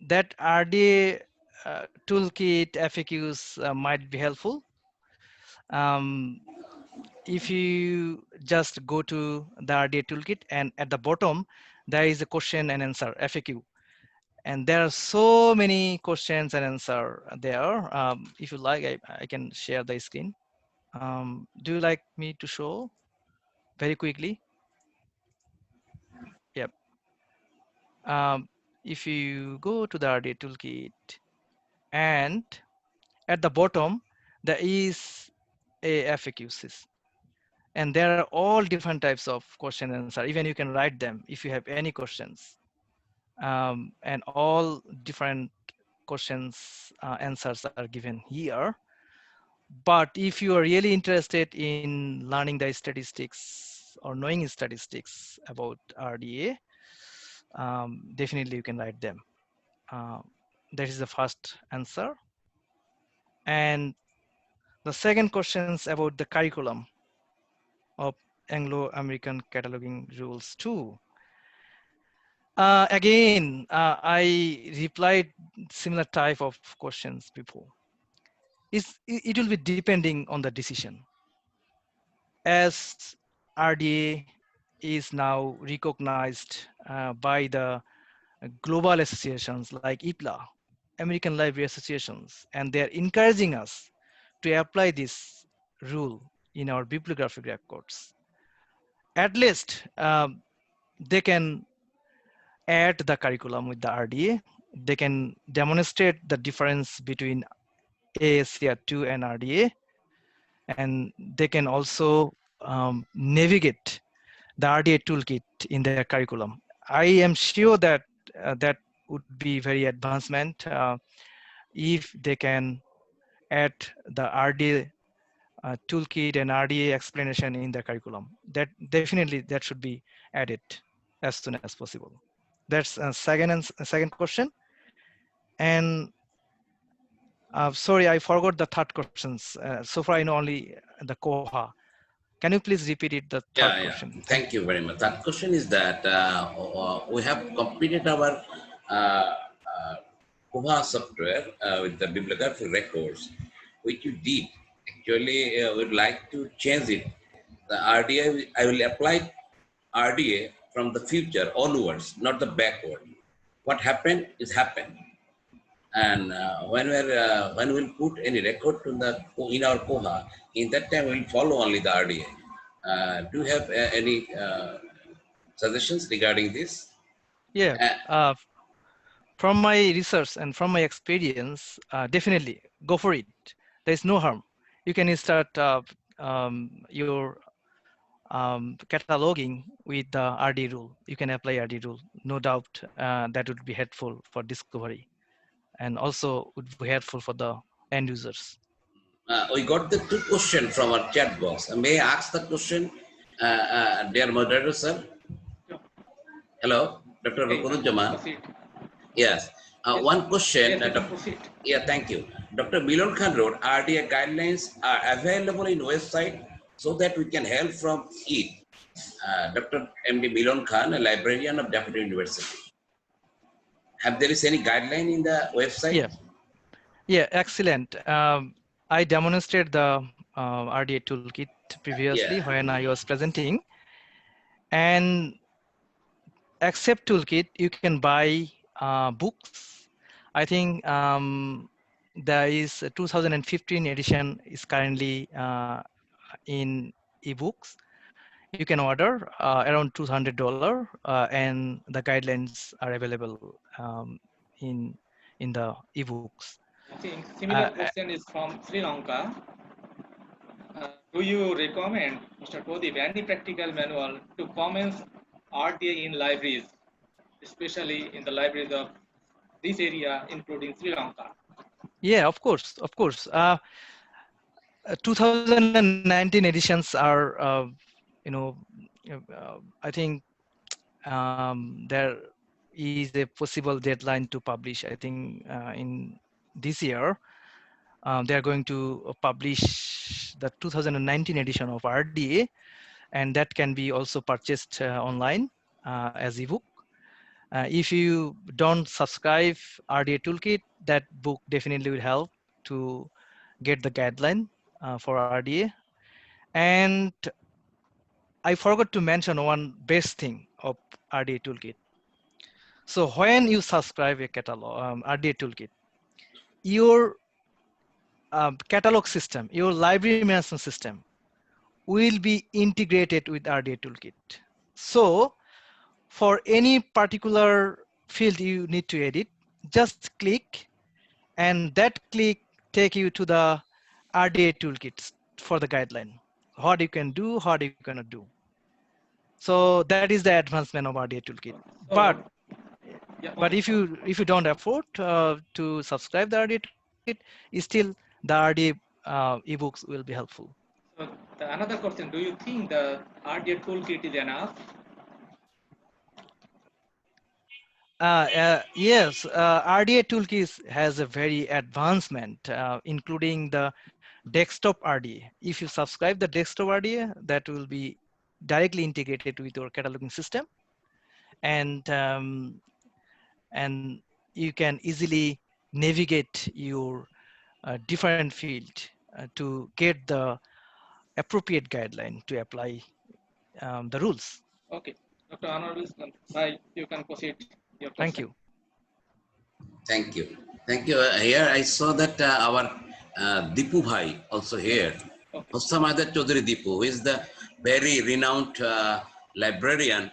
S2: That RDA Toolkit FAQs might be helpful. If you just go to the RDA Toolkit, and at the bottom, there is a question and answer FAQ. And there are so many questions and answer there. If you like, I can share the screen. Do you like me to show very quickly? Yep. If you go to the RDA Toolkit, and at the bottom, there is a FAQs. And there are all different types of question and answer. Even you can write them if you have any questions. And all different questions answers are given here. But if you are really interested in learning the statistics or knowing statistics about RDA, definitely you can write them. That is the first answer. And the second question is about the curriculum of Anglo-American Cataloging Rules 2. Again, I replied similar type of questions before. It will be depending on the decision. As RDA is now recognized by the global associations like IPLA, American Library Associations, and they're encouraging us to apply this rule in our bibliographic records. At least they can add the curriculum with the RDA. They can demonstrate the difference between AACR2 and RDA, and they can also navigate the RDA toolkit in their curriculum. I am sure that that would be very advancement if they can add the RDA toolkit and RDA explanation in their curriculum. That definitely that should be added as soon as possible. That's a second question. And sorry, I forgot the third questions. So far I know only the Koha. Can you please repeat it, the third question?
S3: Thank you very much. That question is that we have completed our Koha software with the bibliographic records, which you did. Actually, we'd like to change it. The RDA, I will apply RDA from the future onwards, not the backward. What happened is happened. And when we'll put any record in our Koha, in that time we'll follow only the RDA. Do you have any suggestions regarding this?
S2: Yeah. From my research and from my experience, definitely go for it. There is no harm. You can start your cataloging with the RD rule. You can apply RD rule. No doubt that would be helpful for discovery and also would be helpful for the end users.
S3: We got the two questions from our chat box. May I ask the question, dear moderator, sir? Hello, Dr. Rokonuzzaman.
S1: Proceed.
S3: Yes. One question.
S1: Yes, you can proceed.
S3: Yeah, thank you. Dr. Milan Khan wrote, RDA guidelines are available in website so that we can help from it. Dr. M.D. Milan Khan, a librarian of Dhaka University. Have there is any guideline in the website?
S2: Yeah. Yeah, excellent. I demonstrated the RDA toolkit previously when I was presenting, and except toolkit, you can buy books. I think there is a 2015 edition is currently in ebooks. You can order around $200, and the guidelines are available in the ebooks.
S1: I think similar question is from Sri Lanka. Do you recommend, Mr. Prodip, any practical manual to commence RDA in libraries, especially in the libraries of this area, including Sri Lanka?
S2: Yeah, of course, of course. 2019 editions are, I think there is a possible deadline to publish. I think in this year, they are going to publish the 2019 edition of RDA, and that can be also purchased online as ebook. If you don't subscribe RDA Toolkit, that book definitely will help to get the guideline for RDA. And I forgot to mention one best thing of RDA Toolkit. So when you subscribe a catalog, RDA Toolkit, your catalog system, your library management system will be integrated with RDA Toolkit. So for any particular field you need to edit, just click, and that click take you to the RDA Toolkits for the guideline. What you can do, what you cannot do. So that is the advancement of RDA Toolkit. But if you don't afford to subscribe the RDA Toolkit, still the RDA ebooks will be helpful.
S1: So another question: do you think the RDA Toolkit is enough?
S2: Yes, RDA Toolkit has a very advancement, including the desktop RDA. If you subscribe the desktop RDA, that will be directly integrated with your cataloging system, and you can easily navigate your different field to get the appropriate guideline to apply the rules.
S1: Okay, Dr. Honorable Bhai, you can proceed your question.
S2: Thank you.
S3: Thank you. Thank you. Here I saw that our Dipu Bhai also here. Hossamadar Chaudhary Dipu, who is the very renowned librarian.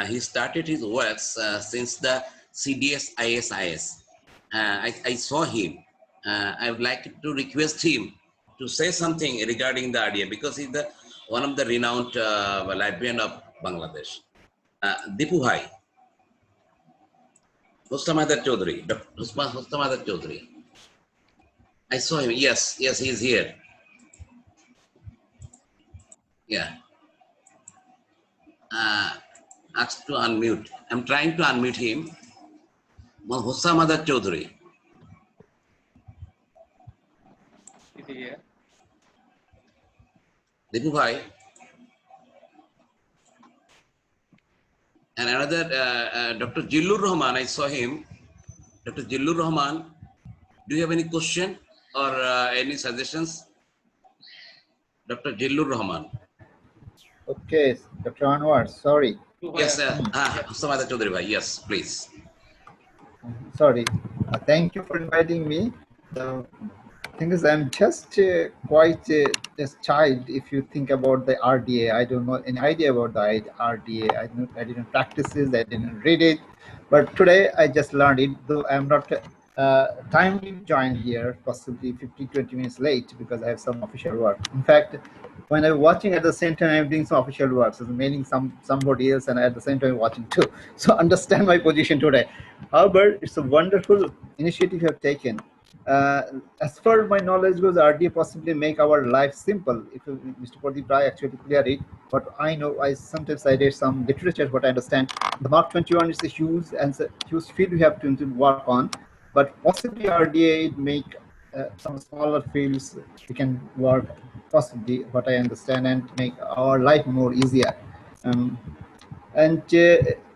S3: He started his works since the CDS ISIS. I saw him. I would like to request him to say something regarding the RDA because he's one of the renowned librarian of Bangladesh. Dipu Bhai. Hossamadar Chaudhary. Hossamadar Chaudhary. I saw him. Yes, he is here. Yeah. Asked to unmute. I'm trying to unmute him. Hossamadar Chaudhary.
S1: Is he here?
S3: Dipu Bhai. And another, Dr. Jillur Rahman, I saw him. Dr. Jillur Rahman, do you have any question or any suggestions? Dr. Jillur Rahman.
S6: Okay, Dr. Anwar, sorry.
S3: Yes, Hossamadar Chaudhary Bhai, yes, please.
S6: Sorry. Thank you for inviting me. thing is, I'm just quite a child. If you think about the RDA, I don't know any idea about the RDA. I didn't practice it. I didn't read it. But today I just learned it. Though I'm not timely joined here, possibly 20 minutes late because I have some official work. In fact, when I'm watching at the same time, I'm doing some official work, so mailing somebody else, and at the same time watching too. So understand my position today. However, it's a wonderful initiative you have taken. As far as my knowledge goes, RDA possibly make our life simple. If Mr. Prodip Rai actually clear it, but I know sometimes I read some literature. What I understand, the Mark 21 is a huge field we have to work on, but possibly RDA make some smaller fields we can work possibly. What I understand, and make our life more easier. And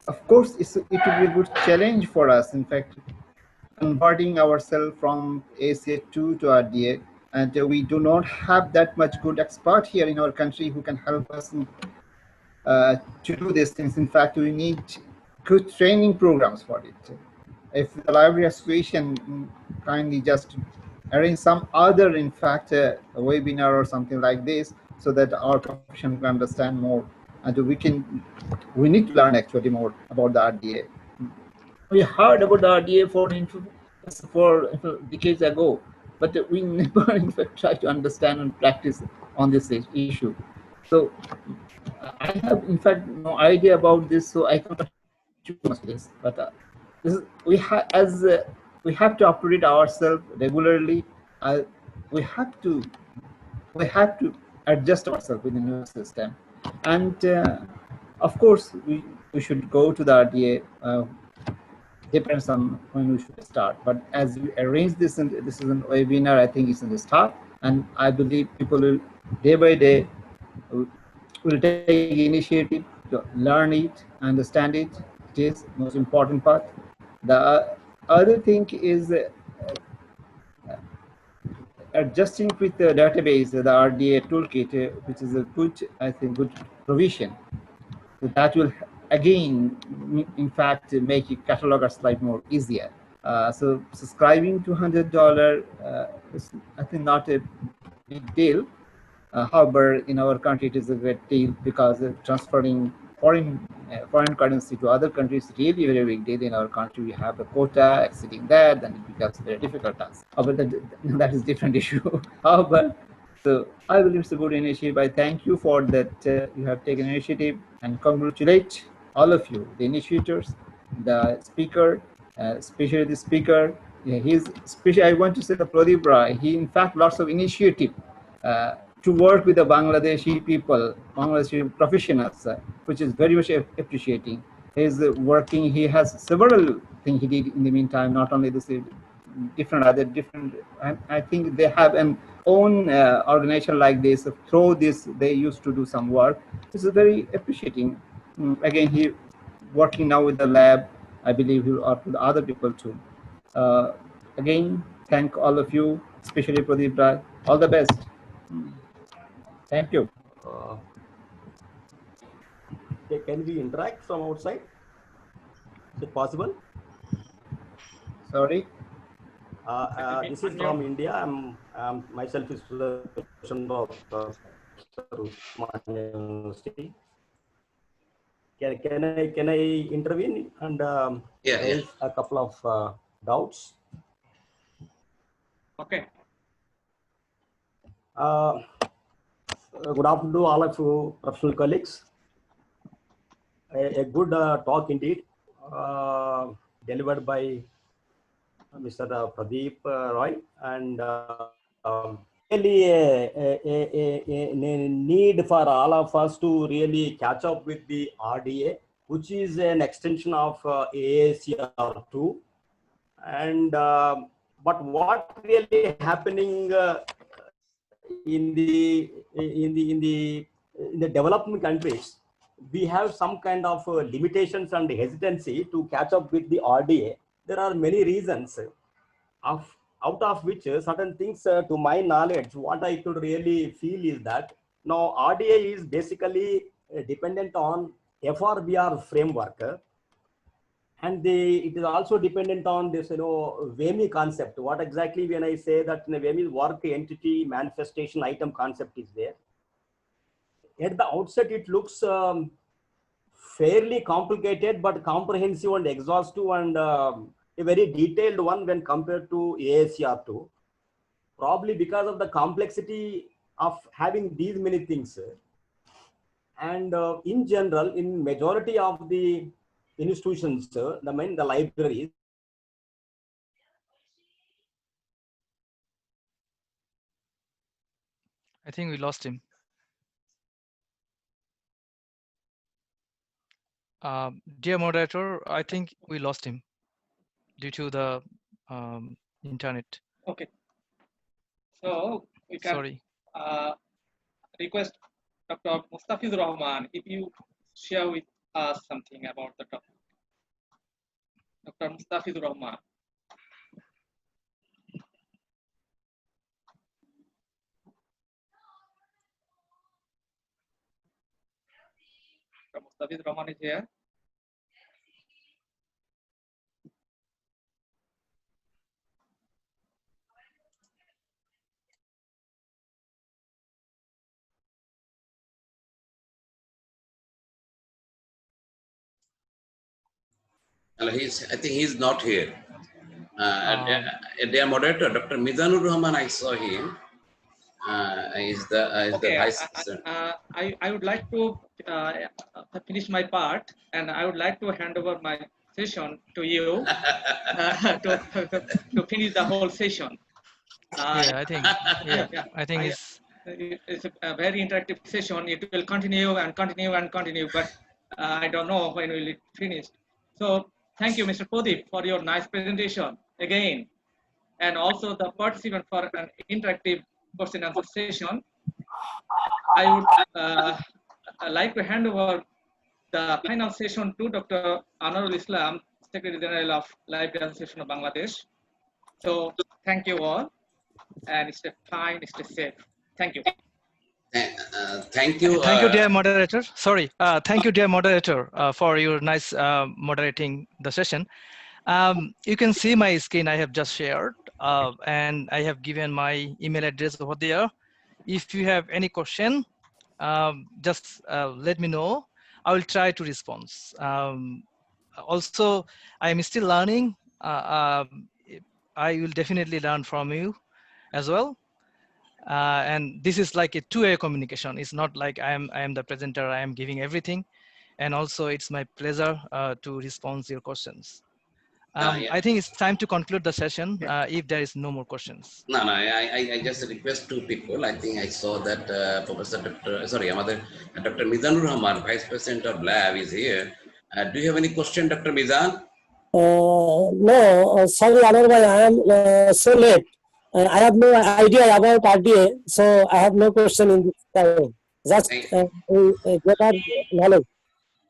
S6: of course, it will be a good challenge for us. In fact, converting ourselves from AACR2 to RDA, and we do not have that much good expert here in our country who can help us to do these things. In fact, we need good training programs for it. If the Library Association kindly just arrange some other, in fact, a webinar or something like this, so that our profession can understand more, and we need to learn actually more about the RDA. We heard about the RDA for decades ago, but we never in fact try to understand and practice on this issue. So I have in fact no idea about this, so I cannot too much this. But we have to operate ourselves regularly. We have to adjust ourselves with the new system, and of course we should go to the RDA. Depends on when we should start, but as we arrange this, and this is a webinar, I think it's in the start, and I believe people will day by day will take initiative to learn it, understand it. It is most important part. The other thing is adjusting with the database, the RDA toolkit, which is a good, I think, good provision. So that will again, in fact, make your catalogers life more easier. So subscribing to $100 is, I think, not a big deal. However, in our country, it is a great deal because transferring foreign currency to other countries is really very big deal. In our country, we have a quota exceeding that, then it becomes a very difficult task. However, that is a different issue. However, so I believe it's a good initiative. I thank you for that. You have taken initiative, and congratulate all of you, the initiators, the speaker, especially the speaker. I want to say the Prodip Rai. He in fact lots of initiative to work with the Bangladeshi people, Bangladeshi professionals, which is very much appreciating. He's working. He has several things he did in the meantime. Not only this, different. I think they have an own organization like this. Through this, they used to do some work. This is very appreciating. Again, he working now with the lab. I believe he will work with other people too. Again, thank all of you, especially Prodip Rai. All the best. Thank you.
S7: Can we interact from outside? Is it possible?
S6: Sorry.
S7: This is from India. I'm myself is Sudarshan of University. Can I intervene and raise a couple of doubts?
S1: Okay.
S7: Good afternoon to all of you professional colleagues. A good talk indeed, delivered by Mr. Prodip Rai, and really a need for all of us to really catch up with the RDA, which is an extension of AACR2. And but what really happening in the developing countries, we have some kind of limitations and hesitancy to catch up with the RDA. There are many reasons, out of which certain things, to my knowledge, what I could really feel is that now RDA is basically dependent on FRBR framework, and it is also dependent on this, WEMI concept. What exactly when I say that WEMI work, entity, manifestation, item concept is there. At the outset, it looks fairly complicated, but comprehensive and exhaustive, and a very detailed one when compared to AACR2. Probably because of the complexity of having these many things. And in general, in majority of the institutions, the libraries,
S2: I think we lost him. Dear moderator, I think we lost him due to the internet.
S1: Okay. So we can
S2: Sorry.
S1: Request Dr. Mustafizur Rahman if you share with us something about the topic. Dr. Mustafizur Rahman. Dr. Mustafizur Rahman is here.
S3: I think he's not here. Their moderator, Dr. Mizanur Rahman, I saw him. Is the vice president.
S1: I would like to finish my part, and I would like to hand over my session to you to finish the whole session.
S2: Yeah, I think
S1: it's a very interactive session. It will continue and continue and continue, but I don't know when will it finish. So thank you, Mr. Prodip, for your nice presentation again, and also the participant for an interactive question and answer session. I would like to hand over the final session to Dr. Anwarul Islam, Secretary General of Library Association of Bangladesh. So thank you all, and stay fine, stay safe. Thank you.
S3: Thank you.
S2: Thank you, dear moderator. Sorry. Thank you, dear moderator, for your nice moderating the session. You can see my screen I have just shared, and I have given my email address over there. If you have any question, just let me know. I will try to respond. Also, I am still learning. I will definitely learn from you as well. And this is like a two-way communication. It's not like I am the presenter, I am giving everything. And also it's my pleasure to respond to your questions. I think it's time to conclude the session if there is no more questions.
S3: No, I just request two people. I think I saw that Dr. Mizanur Rahman, Vice President of Lab is here. Do you have any question, Dr. Mizan?
S8: No, sorry, Anwar bhai, I am so late. I have no idea about RDA, so I have no question in this time. Just get our knowledge.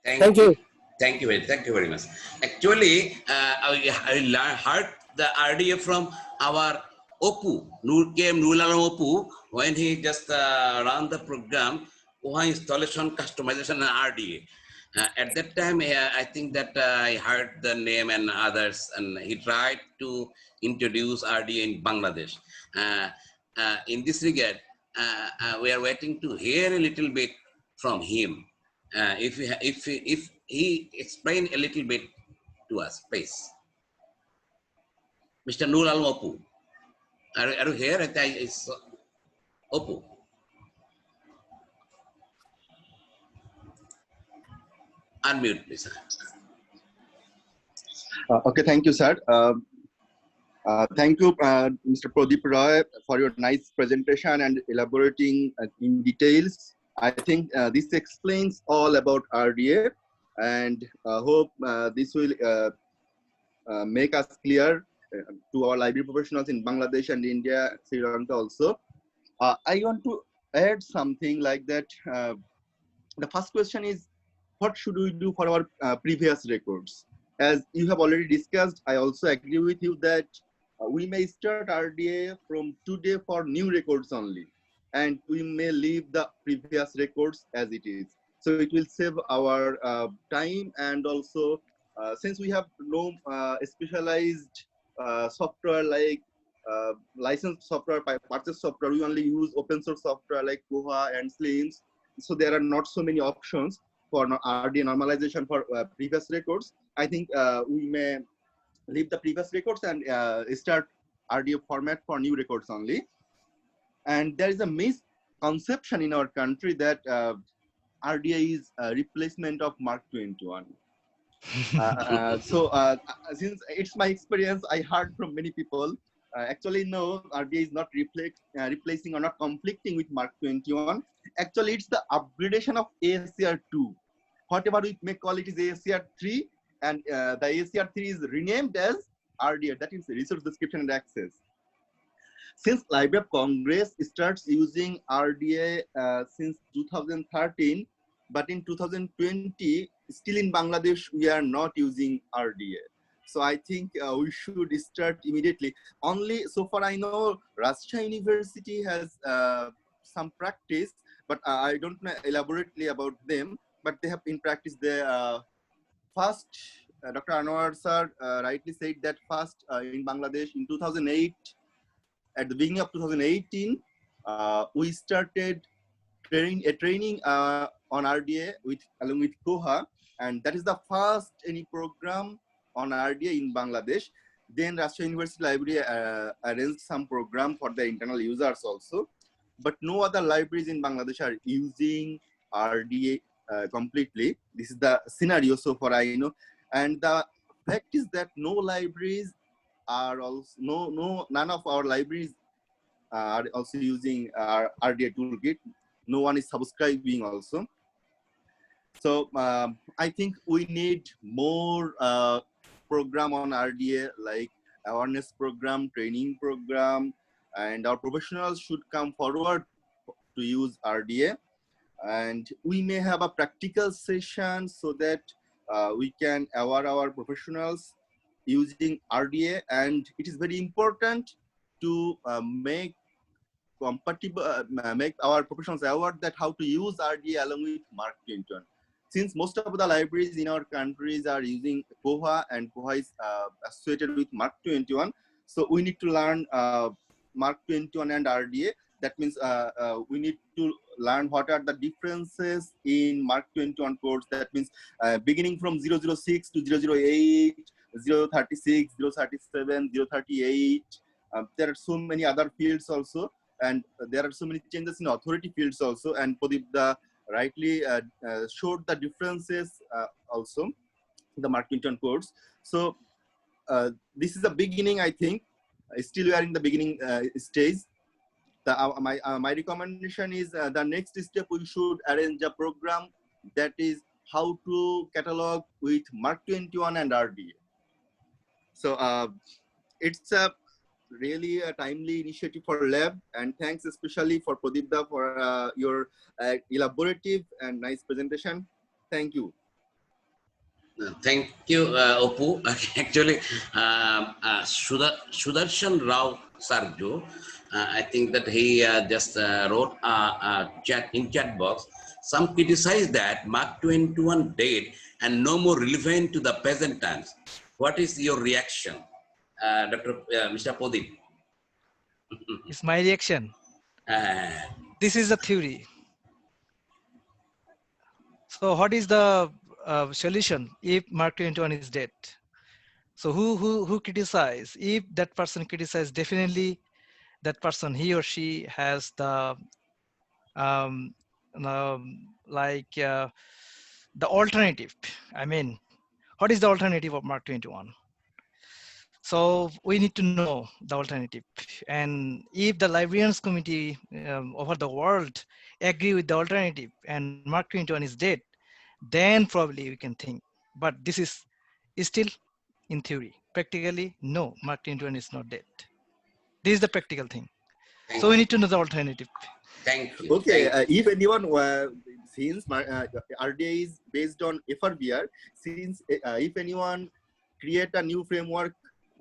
S8: Thank you.
S3: Thank you very much. Actually, I heard the RDA from our Opu, Nurul Alam Opu, when he just ran the program, installation, customization, and RDA. At that time, I think that I heard the name and others, and he tried to introduce RDA in Bangladesh. In this regard, we are waiting to hear a little bit from him. If he explain a little bit to us, please. Mr. Nur Al Opu, are you here? It's Opu. Unmute, please.
S9: Okay, thank you, sir. Thank you, Mr. Prodip Roy, for your nice presentation and elaborating in details. I think this explains all about RDA, and hope this will make us clear to our library professionals in Bangladesh and India, Sri Lanka also. I want to add something like that. The first question is, what should we do for our previous records? As you have already discussed, I also agree with you that we may start RDA from today for new records only, and we may leave the previous records as it is. So it will save our time and also since we have no specialized software like licensed software, purchase software, we only use open source software like Koha and Slims. So there are not so many options for RDA normalization for previous records. I think we may leave the previous records and start RDA format for new records only. And there is a misconception in our country that RDA is a replacement of Mark 21. Since it's my experience, I heard from many people, actually no, RDA is not replacing or not conflicting with Mark 21. Actually, it's the upgradation of AACR2. Whatever we may call it is AACR3, and the AACR3 is renamed as RDA, that is Resource Description and Access. Since Library of Congress starts using RDA since 2013, but in 2020, still in Bangladesh, we are not using RDA. So I think we should start immediately. Only so far I know Rajshahi University has some practice, but I don't know elaborately about them, but they have in practice the first, Dr. Anwar sir rightly said that first in Bangladesh in 2008, at the beginning of 2018, we started training on RDA along with Koha, and that is the first any program on RDA in Bangladesh. Then Rajshahi University Library arranged some program for the internal users also, but no other libraries in Bangladesh are using RDA completely. This is the scenario so far I know, and the fact is that no libraries are also none of our libraries are also using our RDA toolkit. No one is subscribing also. So I think we need more program on RDA, like awareness program, training program, and our professionals should come forward to use RDA. And we may have a practical session so that we can aware our professionals using RDA. And it is very important to make our professionals aware that how to use RDA along with Mark 21. Since most of the libraries in our countries are using Koha, and Koha is associated with Mark 21, so we need to learn Mark 21 and RDA. That means we need to learn what are the differences in Mark 21 codes. That means beginning from 006 to 008, 036, 037, 038. There are so many other fields also, and there are so many changes in authority fields also. And Prodip rightly showed the differences also in the Mark 21 codes. So this is the beginning, I think. Still we are in the beginning stage. My recommendation is the next step, we should arrange a program that is how to catalog with Mark 21 and RDA. So it's a really a timely initiative for lab, and thanks especially for Prodip for your elaborative and nice presentation. Thank you.
S3: Thank you, Opu. Actually, Sudarshan Rao Sarjo, I think that he just wrote a chat box. Some criticize that Mark 21 dead and no more relevant to the present times. What is your reaction, Mr. Prodip?
S2: It's my reaction. This is a theory. So what is the solution if Mark 21 is dead? So who criticize? If that person criticizes, definitely that person, he or she has the the alternative. I mean, what is the alternative of Mark 21? So we need to know the alternative. And if the librarians committee over the world agree with the alternative and Mark 21 is dead, then probably we can think. But this is still in theory. Practically, no, Mark 21 is not dead. This is the practical thing. So we need to know the alternative.
S3: Thank you.
S9: Okay, if anyone, since RDA is based on FRBR, since if anyone create a new framework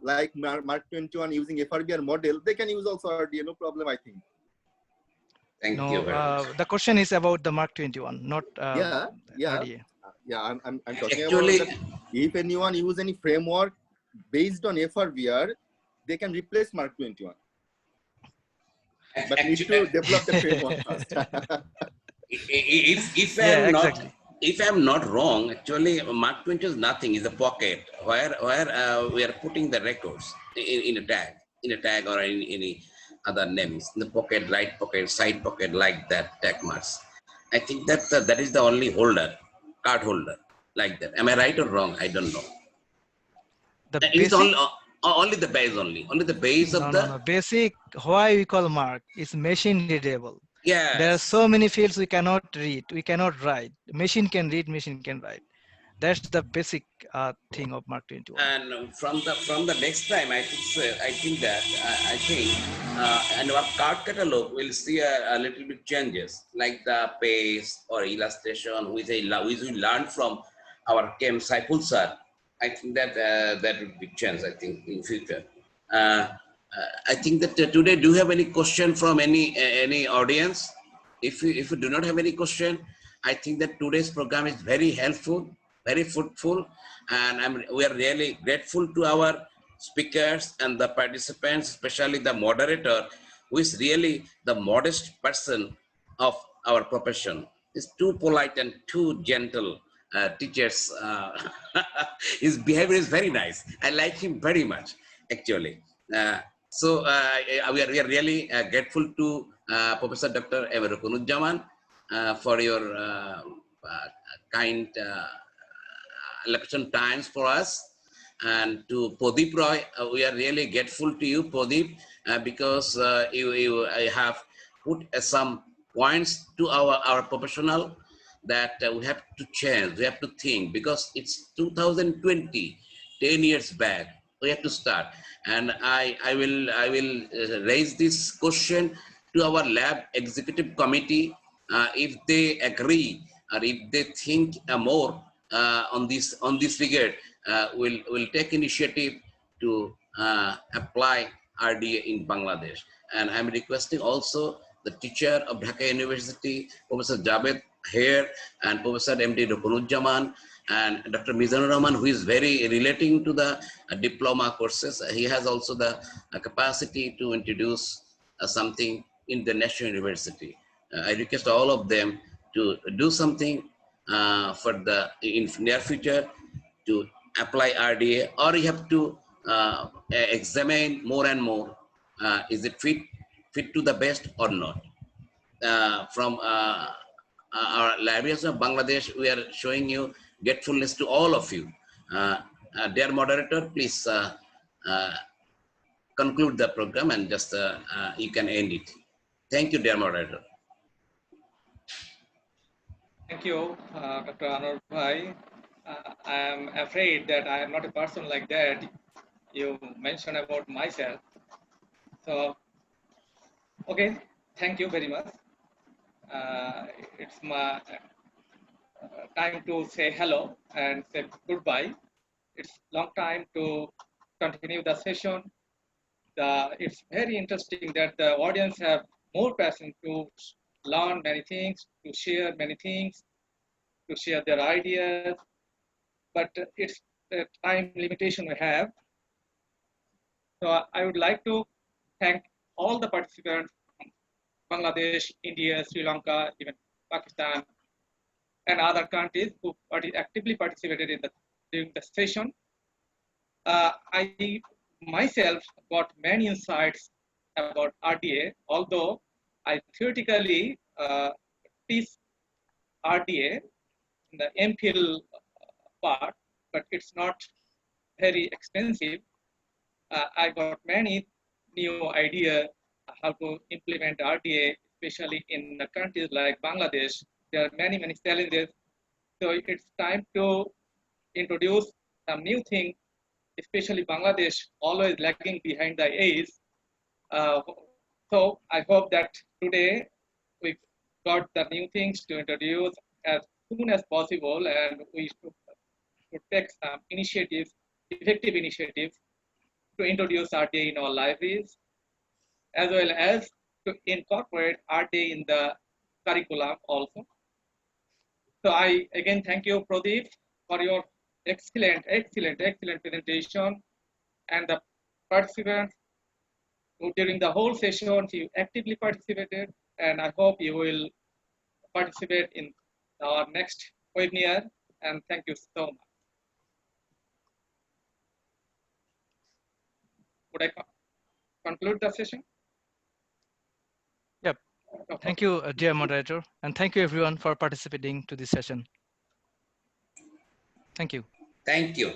S9: like Mark 21 using FRBR model, they can use also RDA, no problem, I think.
S3: Thank you very much.
S2: The question is about the Mark 21, not RDA.
S9: Yeah, I'm talking
S3: Actually,
S9: about if anyone use any framework based on FRVR, they can replace Mark 21. But need to develop the framework first.
S3: If
S2: Yeah,
S3: I'm not
S2: exactly.
S3: if I'm not wrong, actually Mark 20 is nothing. Is a pocket where we are putting the records in a tag or in any other names. In the pocket, right pocket, side pocket, like that tag marks. I think that that is the only holder, card holder, like that. Am I right or wrong? I don't know.
S2: The
S3: It's
S2: basic,
S3: only the base only the base of the.
S2: no. Basic, why we call mark is machine readable. There are
S3: Yes.
S2: so many fields we cannot read, we cannot write. Machine can read, machine can write. That's the basic thing of Mark 21.
S3: And from the next time, I think and our card catalog will see a little bit changes, like the pace or illustration which we learned from our Kem Saiful sir. I think that that would be changed. I think in future. I think that today, do you have any question from any audience? If you do not have any question, I think that today's program is very helpful, very fruitful, and we are really grateful to our speakers and the participants, especially the moderator, who is really the modest person of our profession. He's too polite and too gentle. Teachers, his behavior is very nice. I like him very much, actually. We are really grateful to Professor Dr. Rokonuzzaman for your kind election times for us. And to Prodip Roy, we are really grateful to you, Prodip, because you have put some points to our professional that we have to change, we have to think, because it's 2020, 10 years back, we have to start. And I will raise this question to our lab executive committee, if they agree or if they think more on this regard, will take initiative to apply RDA in Bangladesh. And I'm requesting also the teacher of Dhaka University, Professor Javed here, and Professor MD Rokonuzzaman, and Dr. Mizanur Rahman, who is very relating to the diploma courses. He has also the capacity to introduce something in the National University. I request all of them to do something for the in near future to apply RDA, or you have to examine more and more, is it fit to the best or not. From our libraries of Bangladesh, we are showing you gratefulness to all of you. Dear moderator, please conclude the program and just you can end it. Thank you, dear moderator.
S1: Thank you, Dr. Anur Bhai. I am afraid that I am not a person like that you mentioned about myself. So, okay, thank you very much. It's my time to say hello and say goodbye. It's long time to continue the session. It's very interesting that the audience have more passion to learn many things, to share many things, to share their ideas, but it's the time limitation we have. So I would like to thank all the participants from Bangladesh, India, Sri Lanka, even Pakistan, and other countries who actively participated during the session. I myself got many insights about RDA, although I theoretically teach RDA in the MPhil part, but it's not very expensive. I got many new ideas how to implement RDA, especially in the countries like Bangladesh. There are many challenges. So it's time to introduce some new thing, especially Bangladesh, always lagging behind the age. So I hope that today we got the new things to introduce as soon as possible, and we should take some initiatives, effective initiatives, to introduce RDA in our libraries, as well as to incorporate RDA in the curriculum also. So I again thank you, Prodip, for your excellent presentation, and the participants who during the whole session you actively participated, and I hope you will participate in our next webinar, and thank you so much. Would I conclude the session?
S2: Yep. Thank you, dear moderator, and thank you everyone for participating to this session. Thank you.
S3: Thank you.